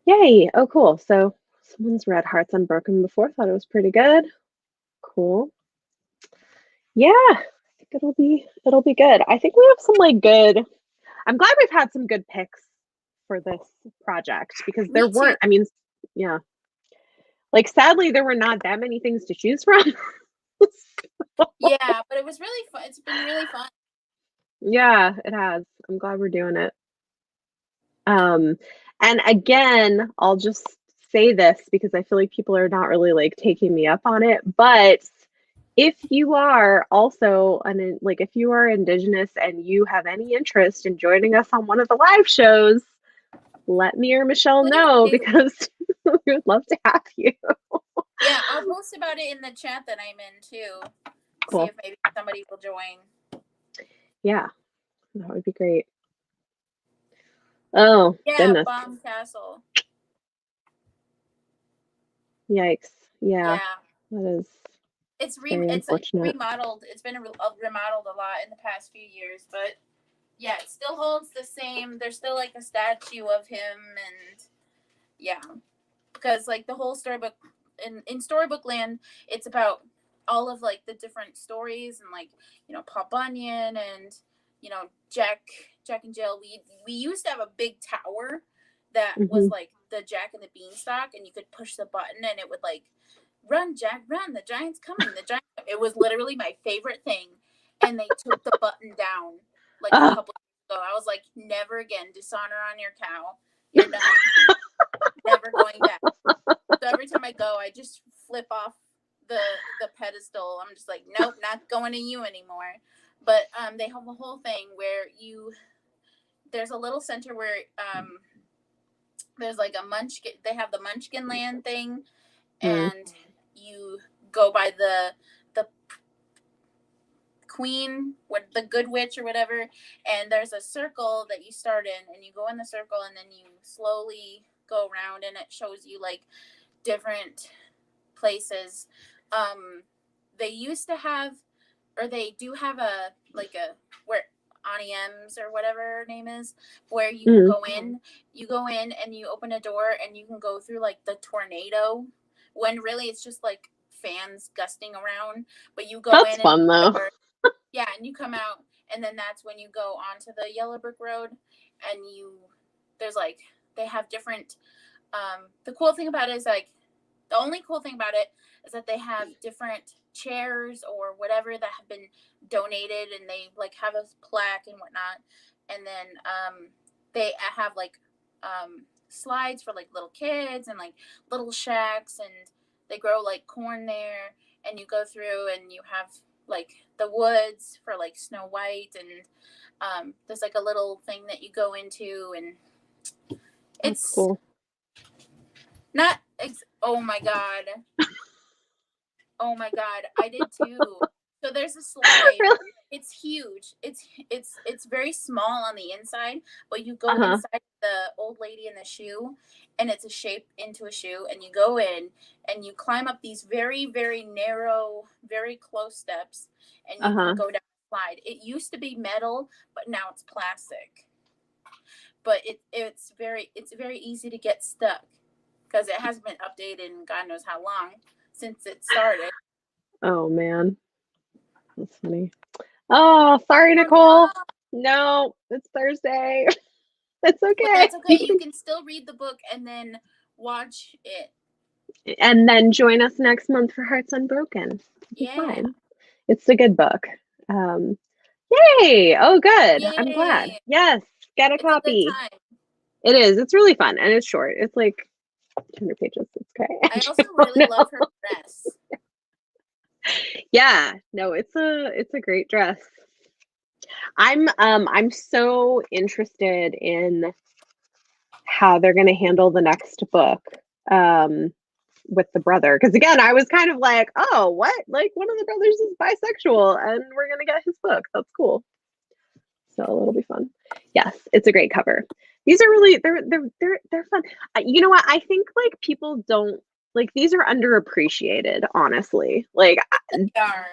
Yay. Oh, cool. So someone's read Hearts Unbroken before, thought it was pretty good. Cool. Yeah, I think it'll be good. I think we have some like good, I'm glad we've had some good picks for this project, because there weren't, I mean, yeah. Like sadly there were not that many things to choose from. Yeah, but it was really fun. It's been really fun. Yeah, it has. I'm glad we're doing it. And again, I'll just say this because I feel like people are not really like taking me up on it, but if you are also like if you are Indigenous and you have any interest in joining us on one of the live shows, let me or Michelle Please know do. because we would love to have you. Yeah, I'll post about it in the chat that I'm in too. Cool. See if maybe somebody will join. Yeah, that would be great. Oh, yeah, goodness. Bomb Castle. Yikes. Yeah, Yeah. that is very It's unfortunate. remodeled. It's been remodeled a lot in the past few years, but yeah, it still holds the same. There's still like a statue of him, and yeah, because like the whole storybook in storybook land, it's about all of like the different stories and like Paul Bunyan and Jack and Jill. We used to have a big tower that was like the Jack and the Beanstalk, and you could push the button and it would like run, Jack, run, the giant's coming, it was literally my favorite thing, and they took the button down like a couple years ago. I was like, never again, dishonor on your cow, you're done. Never going back. So every time I go, I just flip off the pedestal. I'm just like, nope, not going to you anymore. But they have a whole thing where there's a little center where there's like a munchkin. They have the Munchkin Land thing, and you go by the queen, the good witch or whatever, and there's a circle that you start in, and you go in the circle, and then you slowly go around, and it shows you like different places. They used to have, or they do have a where Ani M's or whatever her name is, where you can go in and you open a door and you can go through like the tornado, when really it's just like fans gusting around, but you go That's in fun and though. yeah, and you come out, and then that's when you go onto the yellow brick road, and there's like, they have different the cool thing about it is like, the only cool thing about it is that they have different chairs or whatever that have been donated, and they like have a plaque and whatnot, and then they have like slides for like little kids and like little shacks, and they grow like corn there, and you go through and you have like the woods for like Snow White, and there's like a little thing that you go into, and That's it's cool. not oh my god, I did too. So there's a slide. Really? It's huge. It's very small on the inside, but you go Uh-huh. inside the old lady in the shoe, and it's a shape into a shoe, and you go in and you climb up these very, very narrow, very close steps, and you can go down the slide. It used to be metal, but now it's plastic. But it's very easy to get stuck because it hasn't been updated in God knows how long since it started. Oh man, that's funny. Oh, sorry, Nicole. No, it's Thursday. It's okay. But that's okay. You can still read the book and then watch it. And then join us next month for Hearts Unbroken. Yeah. Fine. It's a good book. Yay! Oh, good. Yay. I'm glad. Yes, get a copy. A good time. It is. It's really fun, and it's short. It's like 200 pages. It's okay. I also really love her dress. Yeah. No, it's a great dress. I'm so interested in how they're going to handle the next book with the brother, because again, I was kind of like, oh, what, like one of the brothers is bisexual and we're going to get his book. That's cool. So it'll be fun. Yes, it's a great cover. These are really, they're fun. You know what, I think like people don't like, these are underappreciated, honestly. Like, They are.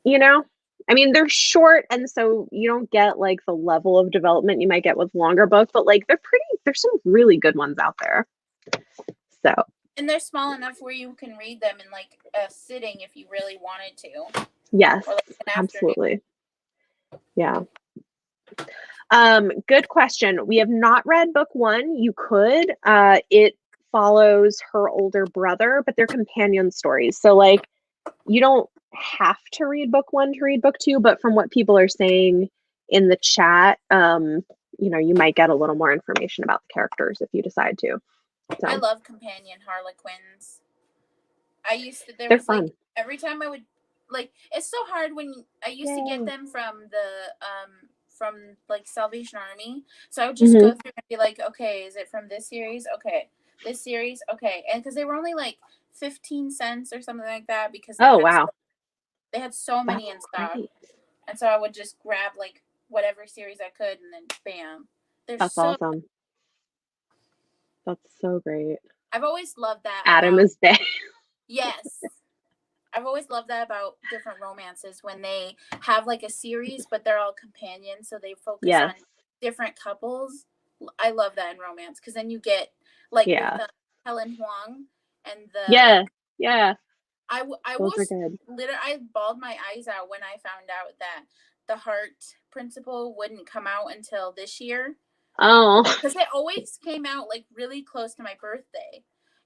you know, I mean, they're short, and so you don't get like the level of development you might get with longer books, but like there's some really good ones out there. So, and they're small enough where you can read them in like a sitting if you really wanted to. yes, or like an absolutely. Yeah. Good question. We have not read book one. You could. It follows her older brother, but they're companion stories. So like, you don't have to read book one to read book two, but from what people are saying in the chat, you know, you might get a little more information about the characters if you decide to. I So love companion Harlequins. I used to, there they're was like, fun. every time I would, like, it's so hard when I used to get Yay. them from like Salvation Army. So I would just Hmm. go through and be like, okay, is it from this series? Okay. This series? Okay. And because they were only like 15 cents or something like that because Oh, wow. they had so That's many in stock. great. And so I would just grab like whatever series I could and then bam. They're That's so, awesome. That's so great. I've always loved that Adam about, is back. yes. I've always loved that about different romances when they have like a series, but they're all companions, so they focus on Yes. different couples. I love that in romance because then you get like with Yeah. Helen Huang and Yeah. Yeah. I Those are was good. literally I bawled my eyes out when I found out that the Heart Principle wouldn't come out until this year Oh. because it always came out like really close to my birthday.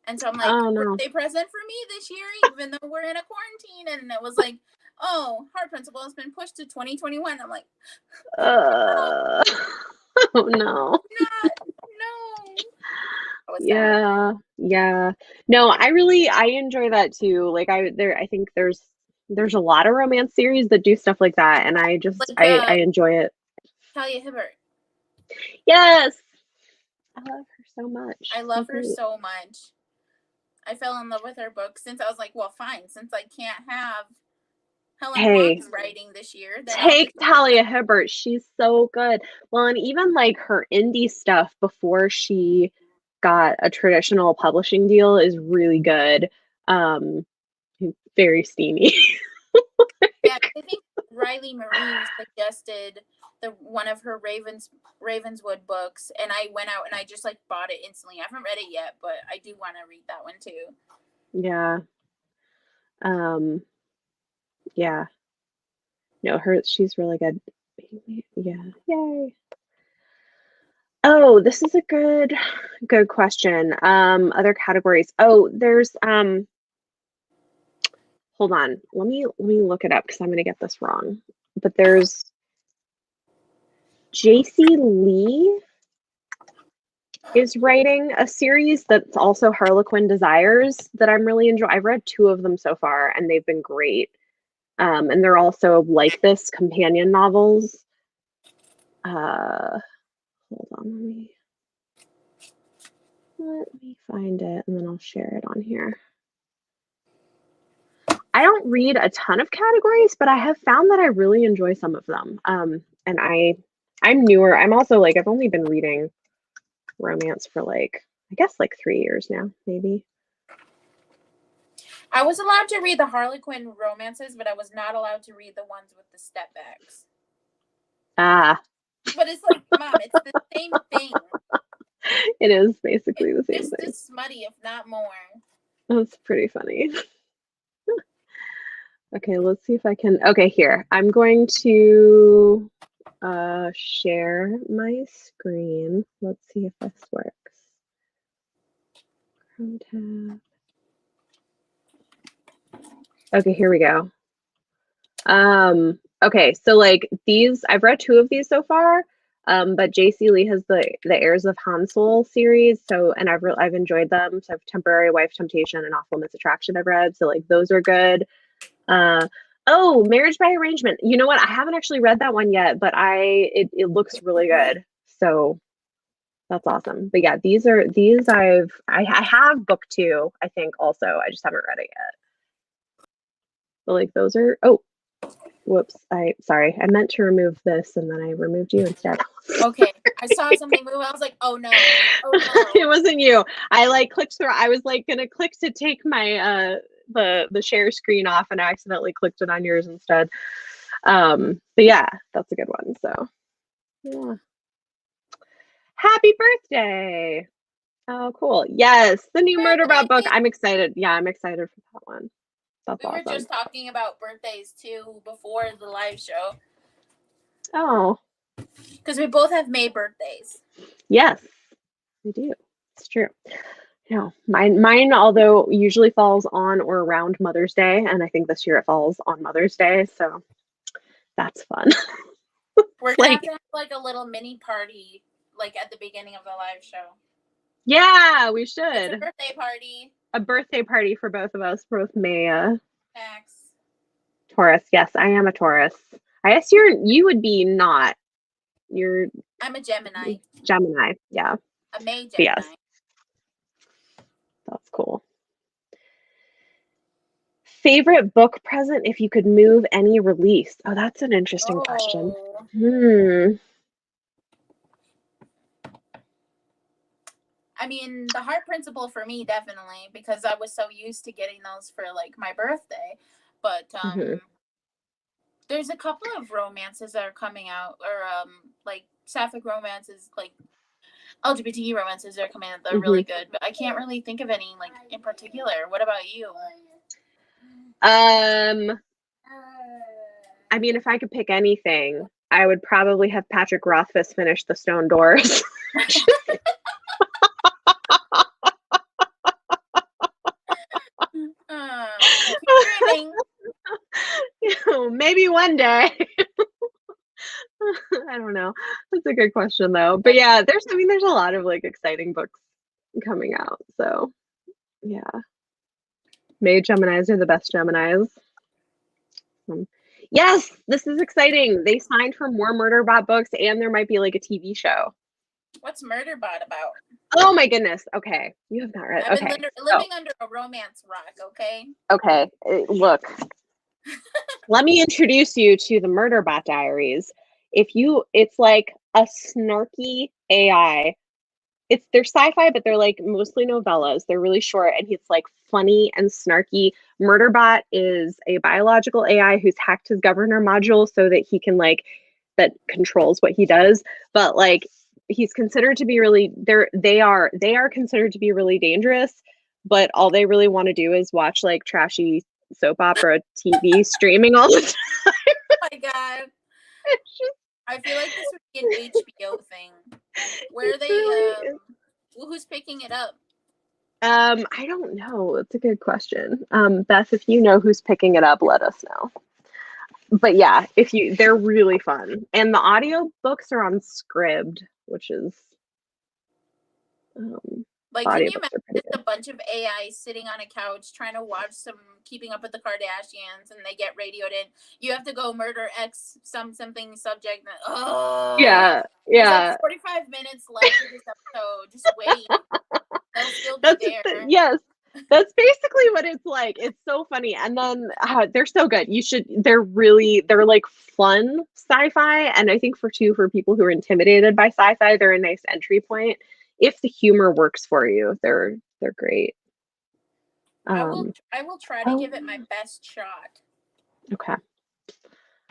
And so I'm like, Oh no. birthday present for me this year, even though we're in a quarantine. And it was like, oh, Heart Principle has been pushed to 2021. I'm like, Uh, oh no. not, no. I was sad. Yeah. Yeah. No, I enjoy that too. Like I think there's a lot of romance series that do stuff like that, and Like I enjoy it. Talia Hibbert. Yes. I love her so much. I She's so love her great. so much. I fell in love with her book since I was like, well, fine. Since I can't have Helen Hey, Huang's writing this year, then I'll take just Talia Hibbert. She's so good. Well, and even like her indie stuff before she got a traditional publishing deal is really good. Um, very steamy. yeah, I think Riley Marie suggested the one of her Ravenswood books, and I went out and I just like bought it instantly. I haven't read it yet, but I do want to read that one too. Yeah. Um, yeah. No, she's really good. Yeah. Yay. Oh, this is a good question. Other categories. Oh, there's hold on. Let me look it up because I'm gonna get this wrong. But there's JC Lee is writing a series that's also Harlequin Desires that I'm really enjoying. I've read two of them so far and they've been great. And they're also like this companion novels. Hold on, let me find it and then I'll share it on here. I don't read a ton of categories, but I have found that I really enjoy some of them. And I'm newer. I'm also like I've only been reading romance for like I guess like 3 years now, maybe. I was allowed to read the Harlequin romances, but I was not allowed to read the ones with the stepbacks. Ah, But it's like, Mom, it's the same thing. it is basically the It's same just thing. as smutty, if not more. That's pretty funny. Okay, let's see if I can. Okay, here. I'm going to share my screen. Let's see if this works. Chrome tab. Okay, here we go. Okay, so like these, I've read two of these so far. But JC Lee has the Heirs of Hansel series, so and I've enjoyed them. So I've Temporary Wife Temptation and Off Limits Attraction I've read, so like those are good. Oh, Marriage by Arrangement. You know what? I haven't actually read that one yet, but it looks really good. So that's awesome. But yeah, these I have book two, I think also. I just haven't read it yet. But like those are oh, whoops. Sorry. I meant to remove this and then I removed you instead. Okay. I saw something move. I was like, oh no. Oh It no. wasn't you. I like clicked through. I was like gonna click to take my the share screen off and I accidentally clicked it on yours instead. But yeah, that's a good one. So yeah. Happy birthday. Oh, cool. Yes, the new Murder Bot book. Birthday. I'm excited. Yeah, I'm excited for that one. That's We were awesome. just talking about birthdays too before the live show. Oh, Because we both have May birthdays. yes, we do. It's true. No, mine, although usually falls on or around Mother's Day, and I think this year it falls on Mother's Day, so that's fun. We're gonna have Like, to have like a little mini party like at the beginning of the live show. Yeah, we It's a should. birthday party. A birthday party for both of us. Both May Max. Taurus. Yes, I am a Taurus. I guess you would be not. You're I'm a Gemini. Gemini. Yeah. A May But yes, Gemini. that's cool. Favorite book present if you could move any release? Oh, that's an interesting question. I mean, the Heart Principle for me, definitely, because I was so used to getting those for like my birthday. But there's a couple of romances that are coming out, or like sapphic romances, like LGBT romances that are coming out that are really good. But I can't really think of any like in particular. What about you? I mean, if I could pick anything, I would probably have Patrick Rothfuss finish The Stone Doors. Keep dreaming. Maybe one day. I don't know. That's a good question though. But yeah, there's a lot of like exciting books coming out. So yeah. May Geminis are the best Geminis. Yes, this is exciting. They signed for more Murderbot books and there might be like a TV show. What's Murderbot about? Oh my goodness. Okay. You have not read. I've Okay. been living under a romance rock, okay? Okay. Look. Let me introduce you to the Murderbot Diaries. It's like a snarky AI. They're sci-fi, but they're like mostly novellas. They're really short and it's like funny and snarky. Murderbot is a biological AI who's hacked his governor module so that he can that controls what he does. But like he's considered to be really they are considered to be really dangerous, but all they really want to do is watch like trashy soap opera TV streaming all the time. Oh my god. I feel like this would be an HBO thing. Where are they who's picking it up? I don't know. It's a good question. Beth, if you know who's picking it up, let us know. But yeah, they're really fun. And the audio books are on Scribd, which is like, can you imagine just a bunch of AI sitting on a couch trying to watch some Keeping Up with the Kardashians and they get radioed in? You have to go murder X something subject. Oh yeah. There's like 45 minutes left of this episode. Just wait. They'll still be there. Yes. That's basically what it's like. It's so funny. And then they're so good. They're like fun sci-fi. And I think for people who are intimidated by sci-fi, they're a nice entry point. If the humor works for you, they're great. I will try to give it my best shot. Okay.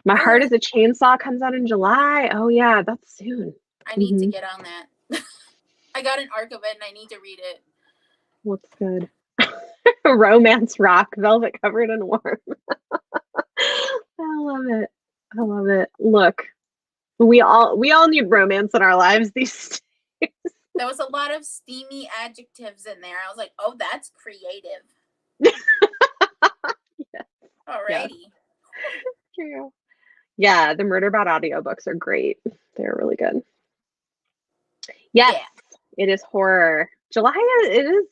My Heart is a Chainsaw comes out in July. Oh yeah, that's soon. I need to get on that. I got an arc of it and I need to read it. What's good? Romance rock, velvet covered and warm. I love it. I love it. Look, we all need romance in our lives these days. There was a lot of steamy adjectives in there. I was like, oh, that's creative. Yes. Alrighty. True. Yeah, the Murderbot audiobooks are great. They're really good. Yes, It is horror. July, it is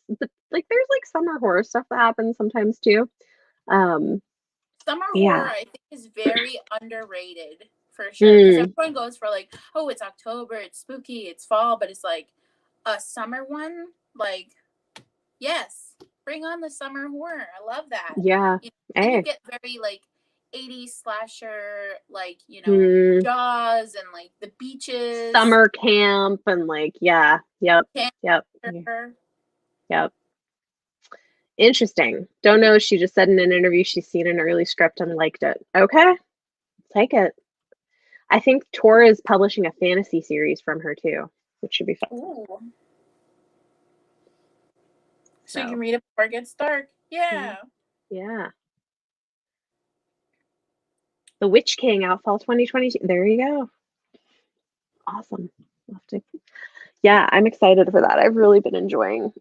like there's like summer horror stuff that happens sometimes too. Summer horror, I think, is very underrated for sure. Because everyone goes for like, oh, it's October, it's spooky, it's fall, but it's like a summer one. Like, yes, bring on the summer horror. I love that. Yeah, you get very like 80s slasher, like, Jaws and like the beaches, summer camp, and like yep. Interesting. Don't know. She just said in an interview she's seen an early script and liked it. Okay, take it. I think Tor is publishing a fantasy series from her too, which should be fun. Ooh. So you can read it before it gets dark. Yeah. The Witch King out fall 2022. There you go. Awesome. Yeah, I'm excited for that. I've really been enjoying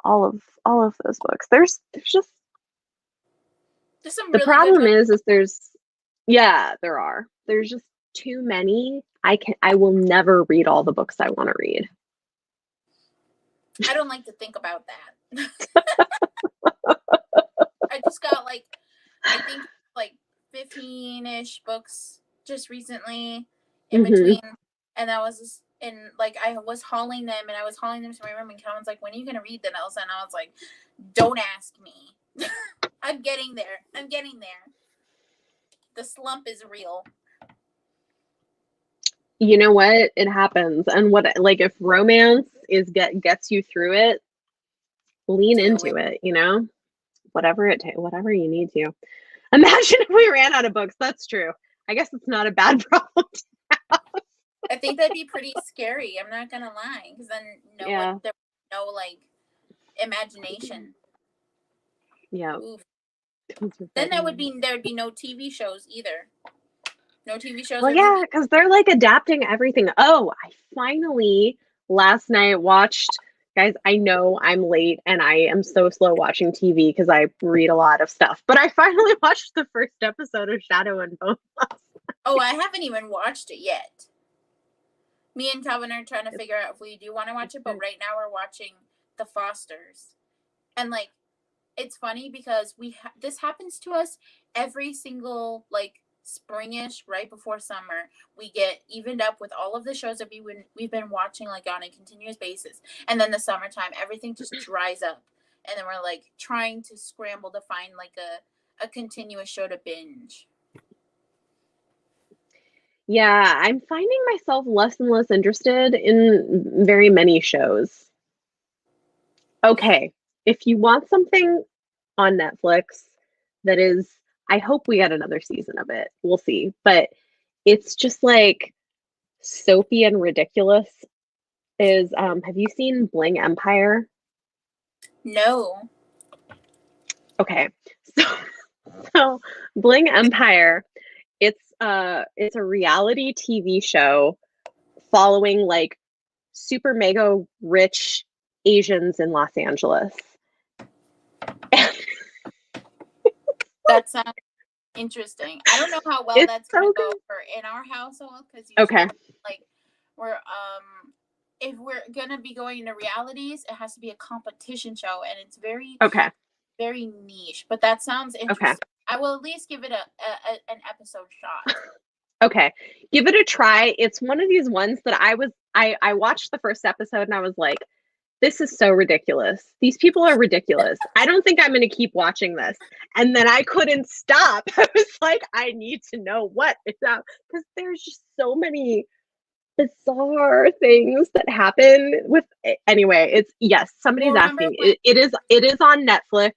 all of those books. There's just some the really problem good is there are. There's just too many. I will never read all the books I want to read. I don't like to think about that. I just got like, I think like 15-ish books just recently in Mhm. between. And that was just, and like I was hauling them and I was hauling them to my room and Calvin's like, when are you going to read them, Elsa? And I was like, don't ask me. I'm getting there. I'm getting there. The slump is real. You know what? It happens. And what, like, if romance gets you through it, lean Do into it. it, you know? Whatever you need to. Imagine if we ran out of books. That's true. I guess it's not a bad problem. I think that'd be pretty scary. I'm not gonna lie, because then no one, Yeah. there no like imagination. Yeah. Oof. Those are Then funny. there'd be no TV shows either. No TV shows Well, or yeah, movies. because they're like adapting everything. Oh, I finally last night watched, guys, I know I'm late and I am so slow watching TV because I read a lot of stuff, but I finally watched the first episode of Shadow and Bone. Oh, I haven't even watched it yet. Me and Calvin are trying to figure out if we do want to watch it, but right now we're watching The Fosters. And like, it's funny because this happens to us every single like springish right before summer. We get evened up with all of the shows that we've been watching like on a continuous basis, and then the summertime everything just dries up, and then we're like trying to scramble to find like a continuous show to binge. Yeah, I'm finding myself less and less interested in very many shows. Okay, if you want something on Netflix that is, I hope we get another season of it. We'll see. But it's just like soapy and ridiculous. Is have you seen Bling Empire? No. Okay. So so Bling Empire, it's a reality TV show following like super mega rich Asians in Los Angeles. That sounds interesting. I don't know how well It's that's gonna so go good. for in our household because usually Okay. like we're if we're gonna be going to realities, it has to be a competition show and it's very Okay. very niche. But that sounds Okay. interesting. I will at least give it an episode shot. Okay. Give it a try. It's one of these ones that I watched the first episode and I was like, this is so ridiculous. These people are ridiculous. I don't think I'm going to keep watching this. And then I couldn't stop. I was like, I need to know what is up because there's just so many bizarre things that happen with anyway, it's yes, Well, somebody's remember asking. when It is on Netflix.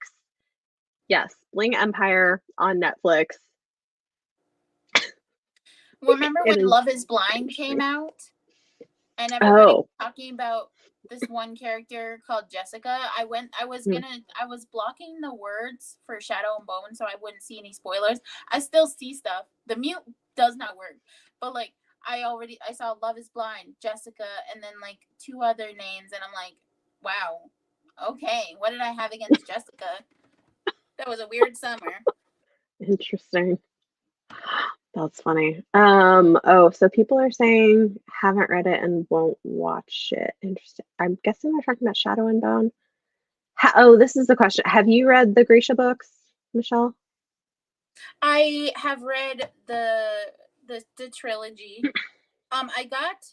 Yes, Bling Empire on Netflix. remember It when is Love is Blind came interesting. out and everybody was Oh. talking about this one character called Jessica. I was blocking the words for Shadow and Bone so I wouldn't see any spoilers. I still see stuff. The mute does not work. But like I saw Love is Blind, Jessica, and then like two other names and I'm like, wow. Okay, what did I have against Jessica? That was a weird summer. Interesting. That's funny. Oh, so people are saying haven't read it and won't watch it. Interesting. I'm guessing they're talking about Shadow and Bone. Oh, this is the question. Have you read the Grisha books, Michelle? I have read the trilogy. I got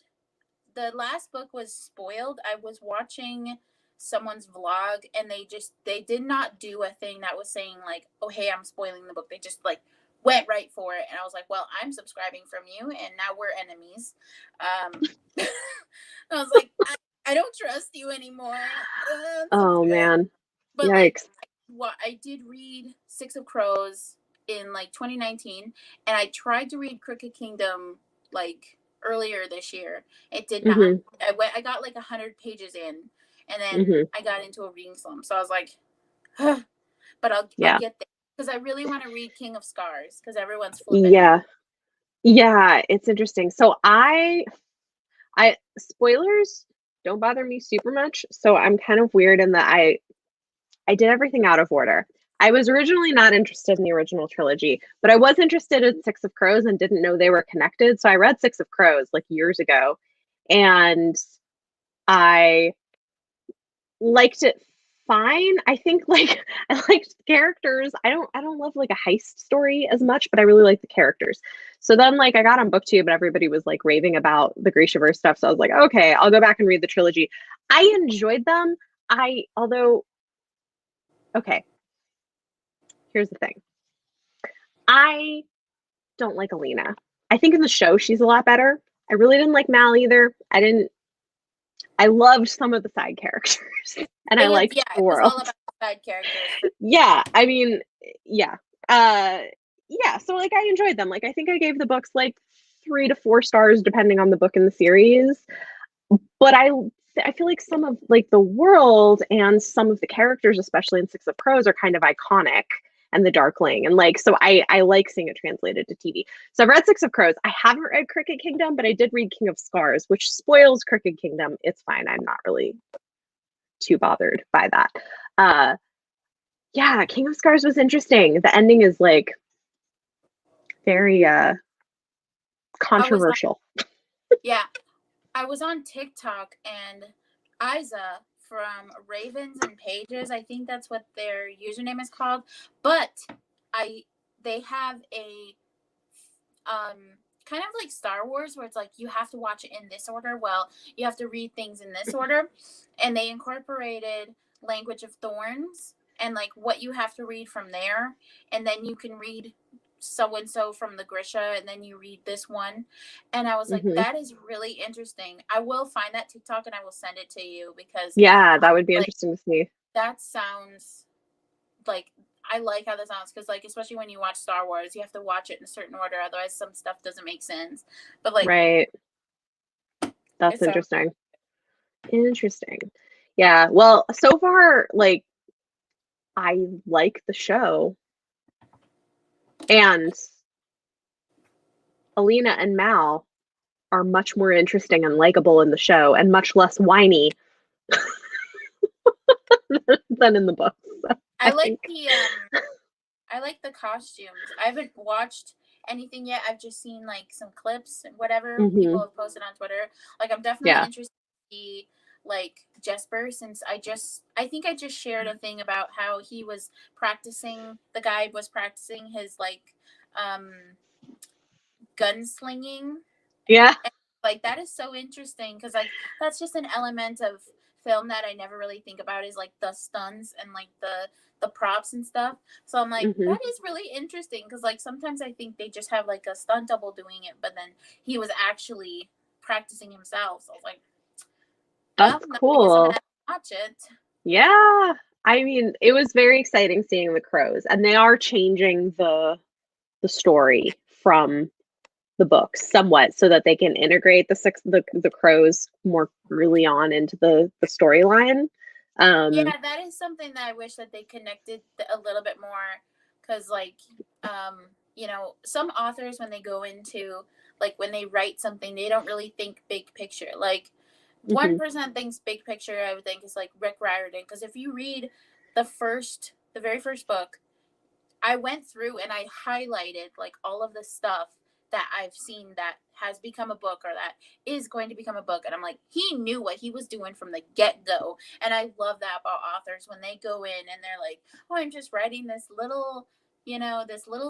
the last book was spoiled. I was watching someone's vlog and they did not do a thing that was saying like, oh hey, I'm spoiling the book. They just like went right for it and I was like, well, I'm subscribing from you and now we're enemies. I was like, I don't trust you anymore. Oh Subscribe. man. But like Yikes. what I did read Six of Crows in like 2019 and I tried to read Crooked Kingdom like earlier this year. It did not. Mm-hmm. I got like 100 pages in and then Mm-hmm. I got into a reading slump. So I was like, but I'll Yeah. get there because I really want to read King of Scars because everyone's flipping out. Yeah. Yeah, it's interesting. So I spoilers don't bother me super much. So I'm kind of weird in that I did everything out of order. I was originally not interested in the original trilogy, but I was interested in Six of Crows and didn't know they were connected. So I read Six of Crows like years ago, and I liked it fine. I think like I liked the characters. I don't love like a heist story as much, but I really like the characters. So then like I got on BookTube and everybody was like raving about the Grishaverse stuff. So I was like, okay, I'll go back and read the trilogy. I enjoyed them. I although okay, here's the thing. I don't like Alina. I think in the show she's a lot better. I really didn't like Mal either. I loved some of the side characters and I liked the It was world. all about side characters. Yeah, I mean, yeah. Uh yeah, so like I enjoyed them. Like I think I gave the books like 3 to 4 stars depending on the book in the series. But I feel like some of like the world and some of the characters, especially in Six of Crows, are kind of iconic and the Darkling. And like so I like seeing it translated to TV. So I've read Six of Crows. I haven't read Crooked Kingdom, but I did read King of Scars, which spoils Crooked Kingdom. It's fine. I'm not really too bothered by that. Uh yeah, King of Scars was interesting. The ending is like very I was controversial. Yeah, I was on TikTok and Isa from Ravens and Pages, I think that's what their username is called. But I they have a um kind of like Star Wars where it's like you have to watch it in this order. Well, you have to read things in this order. And they incorporated Language of Thorns and like what you have to read from there. And then you can read so and so from the Grisha, and then you read this one. And I was like, Hmm. that is really interesting. I will find that TikTok and I will send it to you because Yeah, I that would be like interesting to see. that sounds like I like how that sounds because like especially when you watch Star Wars, you have to watch it in a certain order, otherwise some stuff doesn't make sense. But like Right. That's it sounds interesting. Interesting. Yeah. Well, so far, like, I like the show, and Alina and Mal are much more interesting and likable in the show, and much less whiny than in the books. I I like think. the I like the costumes. I haven't watched anything yet. I've just seen like some clips and whatever people Hmm. have posted on Twitter. Like I'm definitely Yeah. interested to see like Jesper since I think I just shared a thing about how he was practicing the guy was practicing his like um gunslinging. Yeah. And, like that is so interesting because like that's just an element of film that I never really think about is like the stunts and like the props and stuff. So I'm like, Hmm. that is really interesting because like sometimes I think they just have like a stunt double doing it, but then he was actually practicing himself. So I was like, well, That's now I guess I'm gonna cool. have to watch it. Yeah. I mean, it was very exciting seeing the crows, and they are changing the story from the books somewhat so that they can integrate the crows more early on into the storyline. Um, Yeah, that is something that I wish that they connected a little bit more because, like, some authors when they go into like when they write something, they don't really think big picture. Like, one mhm. person thinks big picture. I would think is like Rick Riordan because if you read the very first book, I went through and I highlighted like all of the stuff that I've seen that has become a book or that is going to become a book. And I'm like, he knew what he was doing from the get go. And I love that about authors when they go in and they're like, oh, I'm just writing this little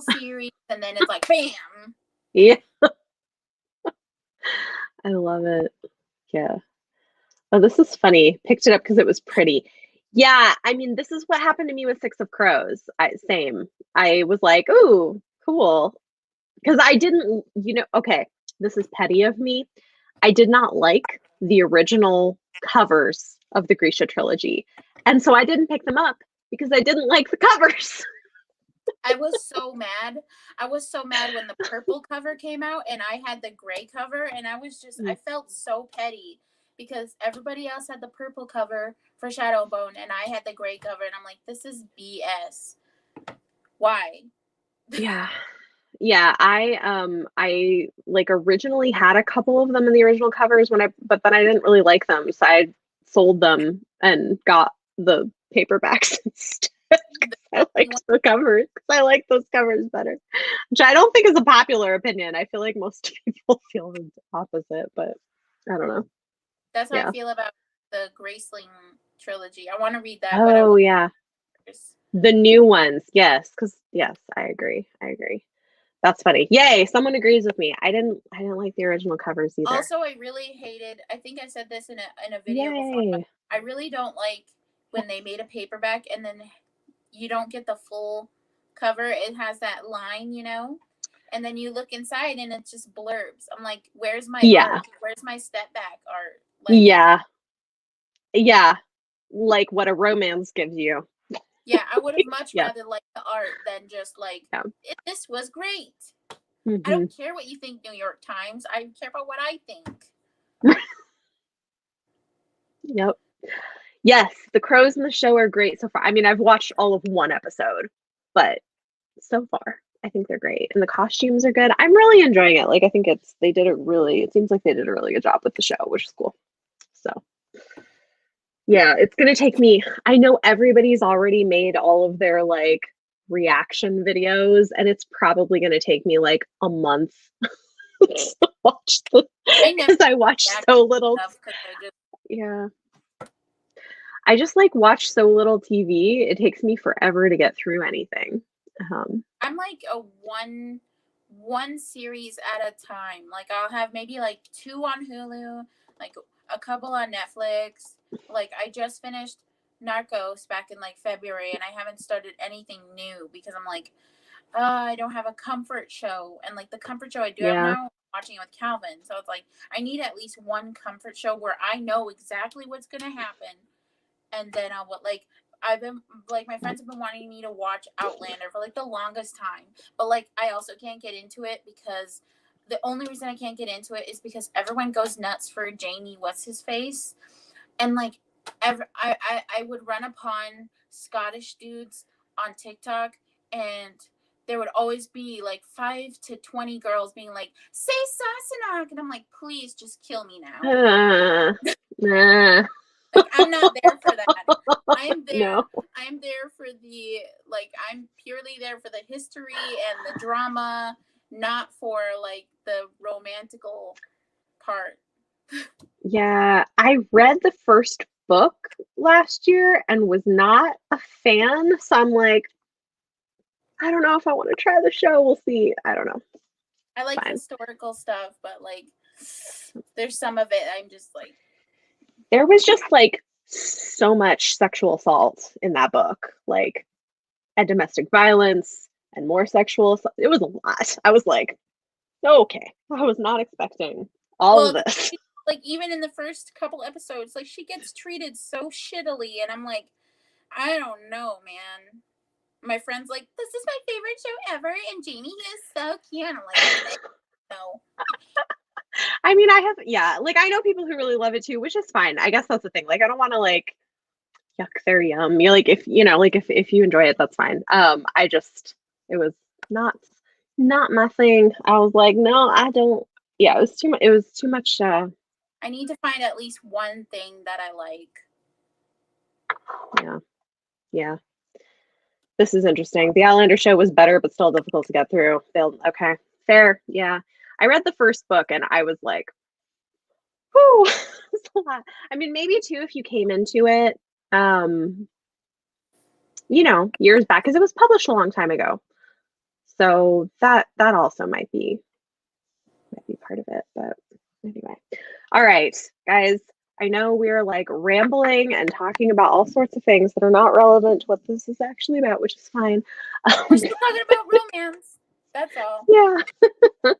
series. And then it's like, bam. Yeah, I love it. Yeah. Oh, this is funny. Picked it up because it was pretty. Yeah, I mean, this is what happened to me with Six of Crows. Same. I was like, "Ooh, cool," because I didn't, okay, this is petty of me. I did not like the original covers of the Grisha trilogy, and so I didn't pick them up because I didn't like the covers. I was so mad. I was so mad when the purple cover came out and I had the gray cover and I felt so petty because everybody else had the purple cover for Shadowbone and I had the gray cover and I'm like, this is BS. Why? Yeah. Yeah, I like originally had a couple of them in the original covers but then I didn't really like them, so I sold them and got the paperbacks instead. 'Cause The I copy one. liked the covers. 'Cause I like those covers better, which I don't think is a popular opinion. I feel like most people feel the opposite, but I don't know. That's how I Yeah. feel about the Graceling trilogy. I want to read that, but I Oh want. yeah. The new ones. Yes, because yes, I agree. I agree. That's funny. Yay, someone agrees with me. I didn't like the original covers either. Also, I really hated. I think I said this in a video before, but Yay. I really don't like when they made a paperback and then you don't get the full cover. It has that line, and then you look inside and it's just blurbs. I'm like, where's my Yeah. art? Where's my step back art? Like, Yeah. Yeah. Like what a romance gives you. yeah, I would have much Yeah. rather liked the art than just like, Yeah. this was great. I Hmm. don't care what you think, New York Times. I care about what I think. Yep. Yes, the crows in the show are great so far. I mean, I've watched all of one episode, but so far, I think they're great. And the costumes are good. I'm really enjoying it. Like, I think it seems like they did a really good job with the show, which is cool. So, yeah, it's going to take me, I know everybody's already made all of their like reaction videos, and it's probably going to take me like a month to watch them I never because I watch so little. enough because I just Yeah. I just like watch so little TV. It takes me forever to get through anything. I'm like a one series at a time. Like I'll have maybe like two on Hulu, like a couple on Netflix. Like I just finished Narcos back in like February and I haven't started anything new because I'm like, I don't have a comfort show. And like the comfort show I do have yeah. now, I'm watching it with Calvin. So it's like I need at least one comfort show where I know exactly what's gonna happen. And then I've been like my friends have been wanting me to watch Outlander for like the longest time, but like I also can't get into it because the only reason I can't get into it is because everyone goes nuts for Jamie what's his face, and like I would run upon Scottish dudes on TikTok and there would always be like 5 to 20 girls being like, say Sassenach, and I'm like, please just kill me now. Nah. Like I'm not there for that. I am there. No. I'm there for the like. I'm purely there for the history and the drama, not for like the romantical part. Yeah, I read the first book last year and was not a fan. So I'm like, I don't know if I want to try the show. We'll see. I don't know. I like Fine. historical stuff, but like, there's some of it I'm just like, There was just like so much sexual assault in that book, like, and domestic violence and more sexual assault. It was a lot. I was like, okay, I was not expecting all of well, this. like even in the first couple episodes, like she gets treated so shittily, and I'm like, I don't know, man. My friend's like, this is my favorite show ever, and Jamie is so cute. And I'm like, no. I mean, I have, yeah, like I know people who really love it too, which is fine. I guess that's the thing. Like, I don't want to like yuck their yum. You like if you know, like if you enjoy it, that's fine. I just it was not my thing. I was like, no, I don't. Yeah, it was too much. It was too much. I need to find at least one thing that I like. Yeah, yeah. This is interesting. The Outlander show was better, but still difficult to get through. Failed. Okay, fair. Yeah, I read the first book and I was like, whew, it's a lot. I mean, maybe too if you came into it, um, years back because it was published a long time ago. So that also might be part of it. But anyway, all right, guys. I know we're like rambling and talking about all sorts of things that are not relevant to what this is actually about, which is fine. We're still talking about romance. That's all. Yeah.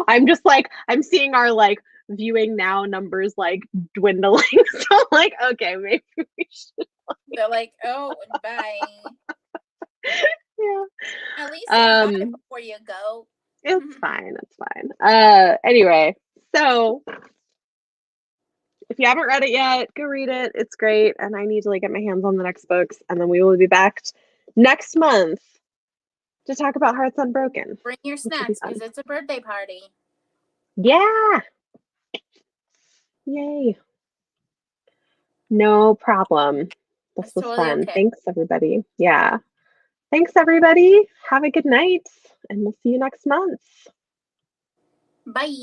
I'm just like, I'm seeing our like viewing now numbers like dwindling. So I'm like, okay, maybe we should. They're like, oh, bye. Yeah. At least say bye Um, before you go. it's fine. It's fine. Anyway, so if you haven't read it yet, go read it. It's great. And I need to like get my hands on the next books. And then we will be back next month to talk about Hearts Unbroken. Bring your Which will be snacks fun. because it's a birthday party. Yeah. Yay. No problem. This That's was totally fun. okay. Thanks, everybody. Yeah. Thanks, everybody. Have a good night. And we'll see you next month. Bye.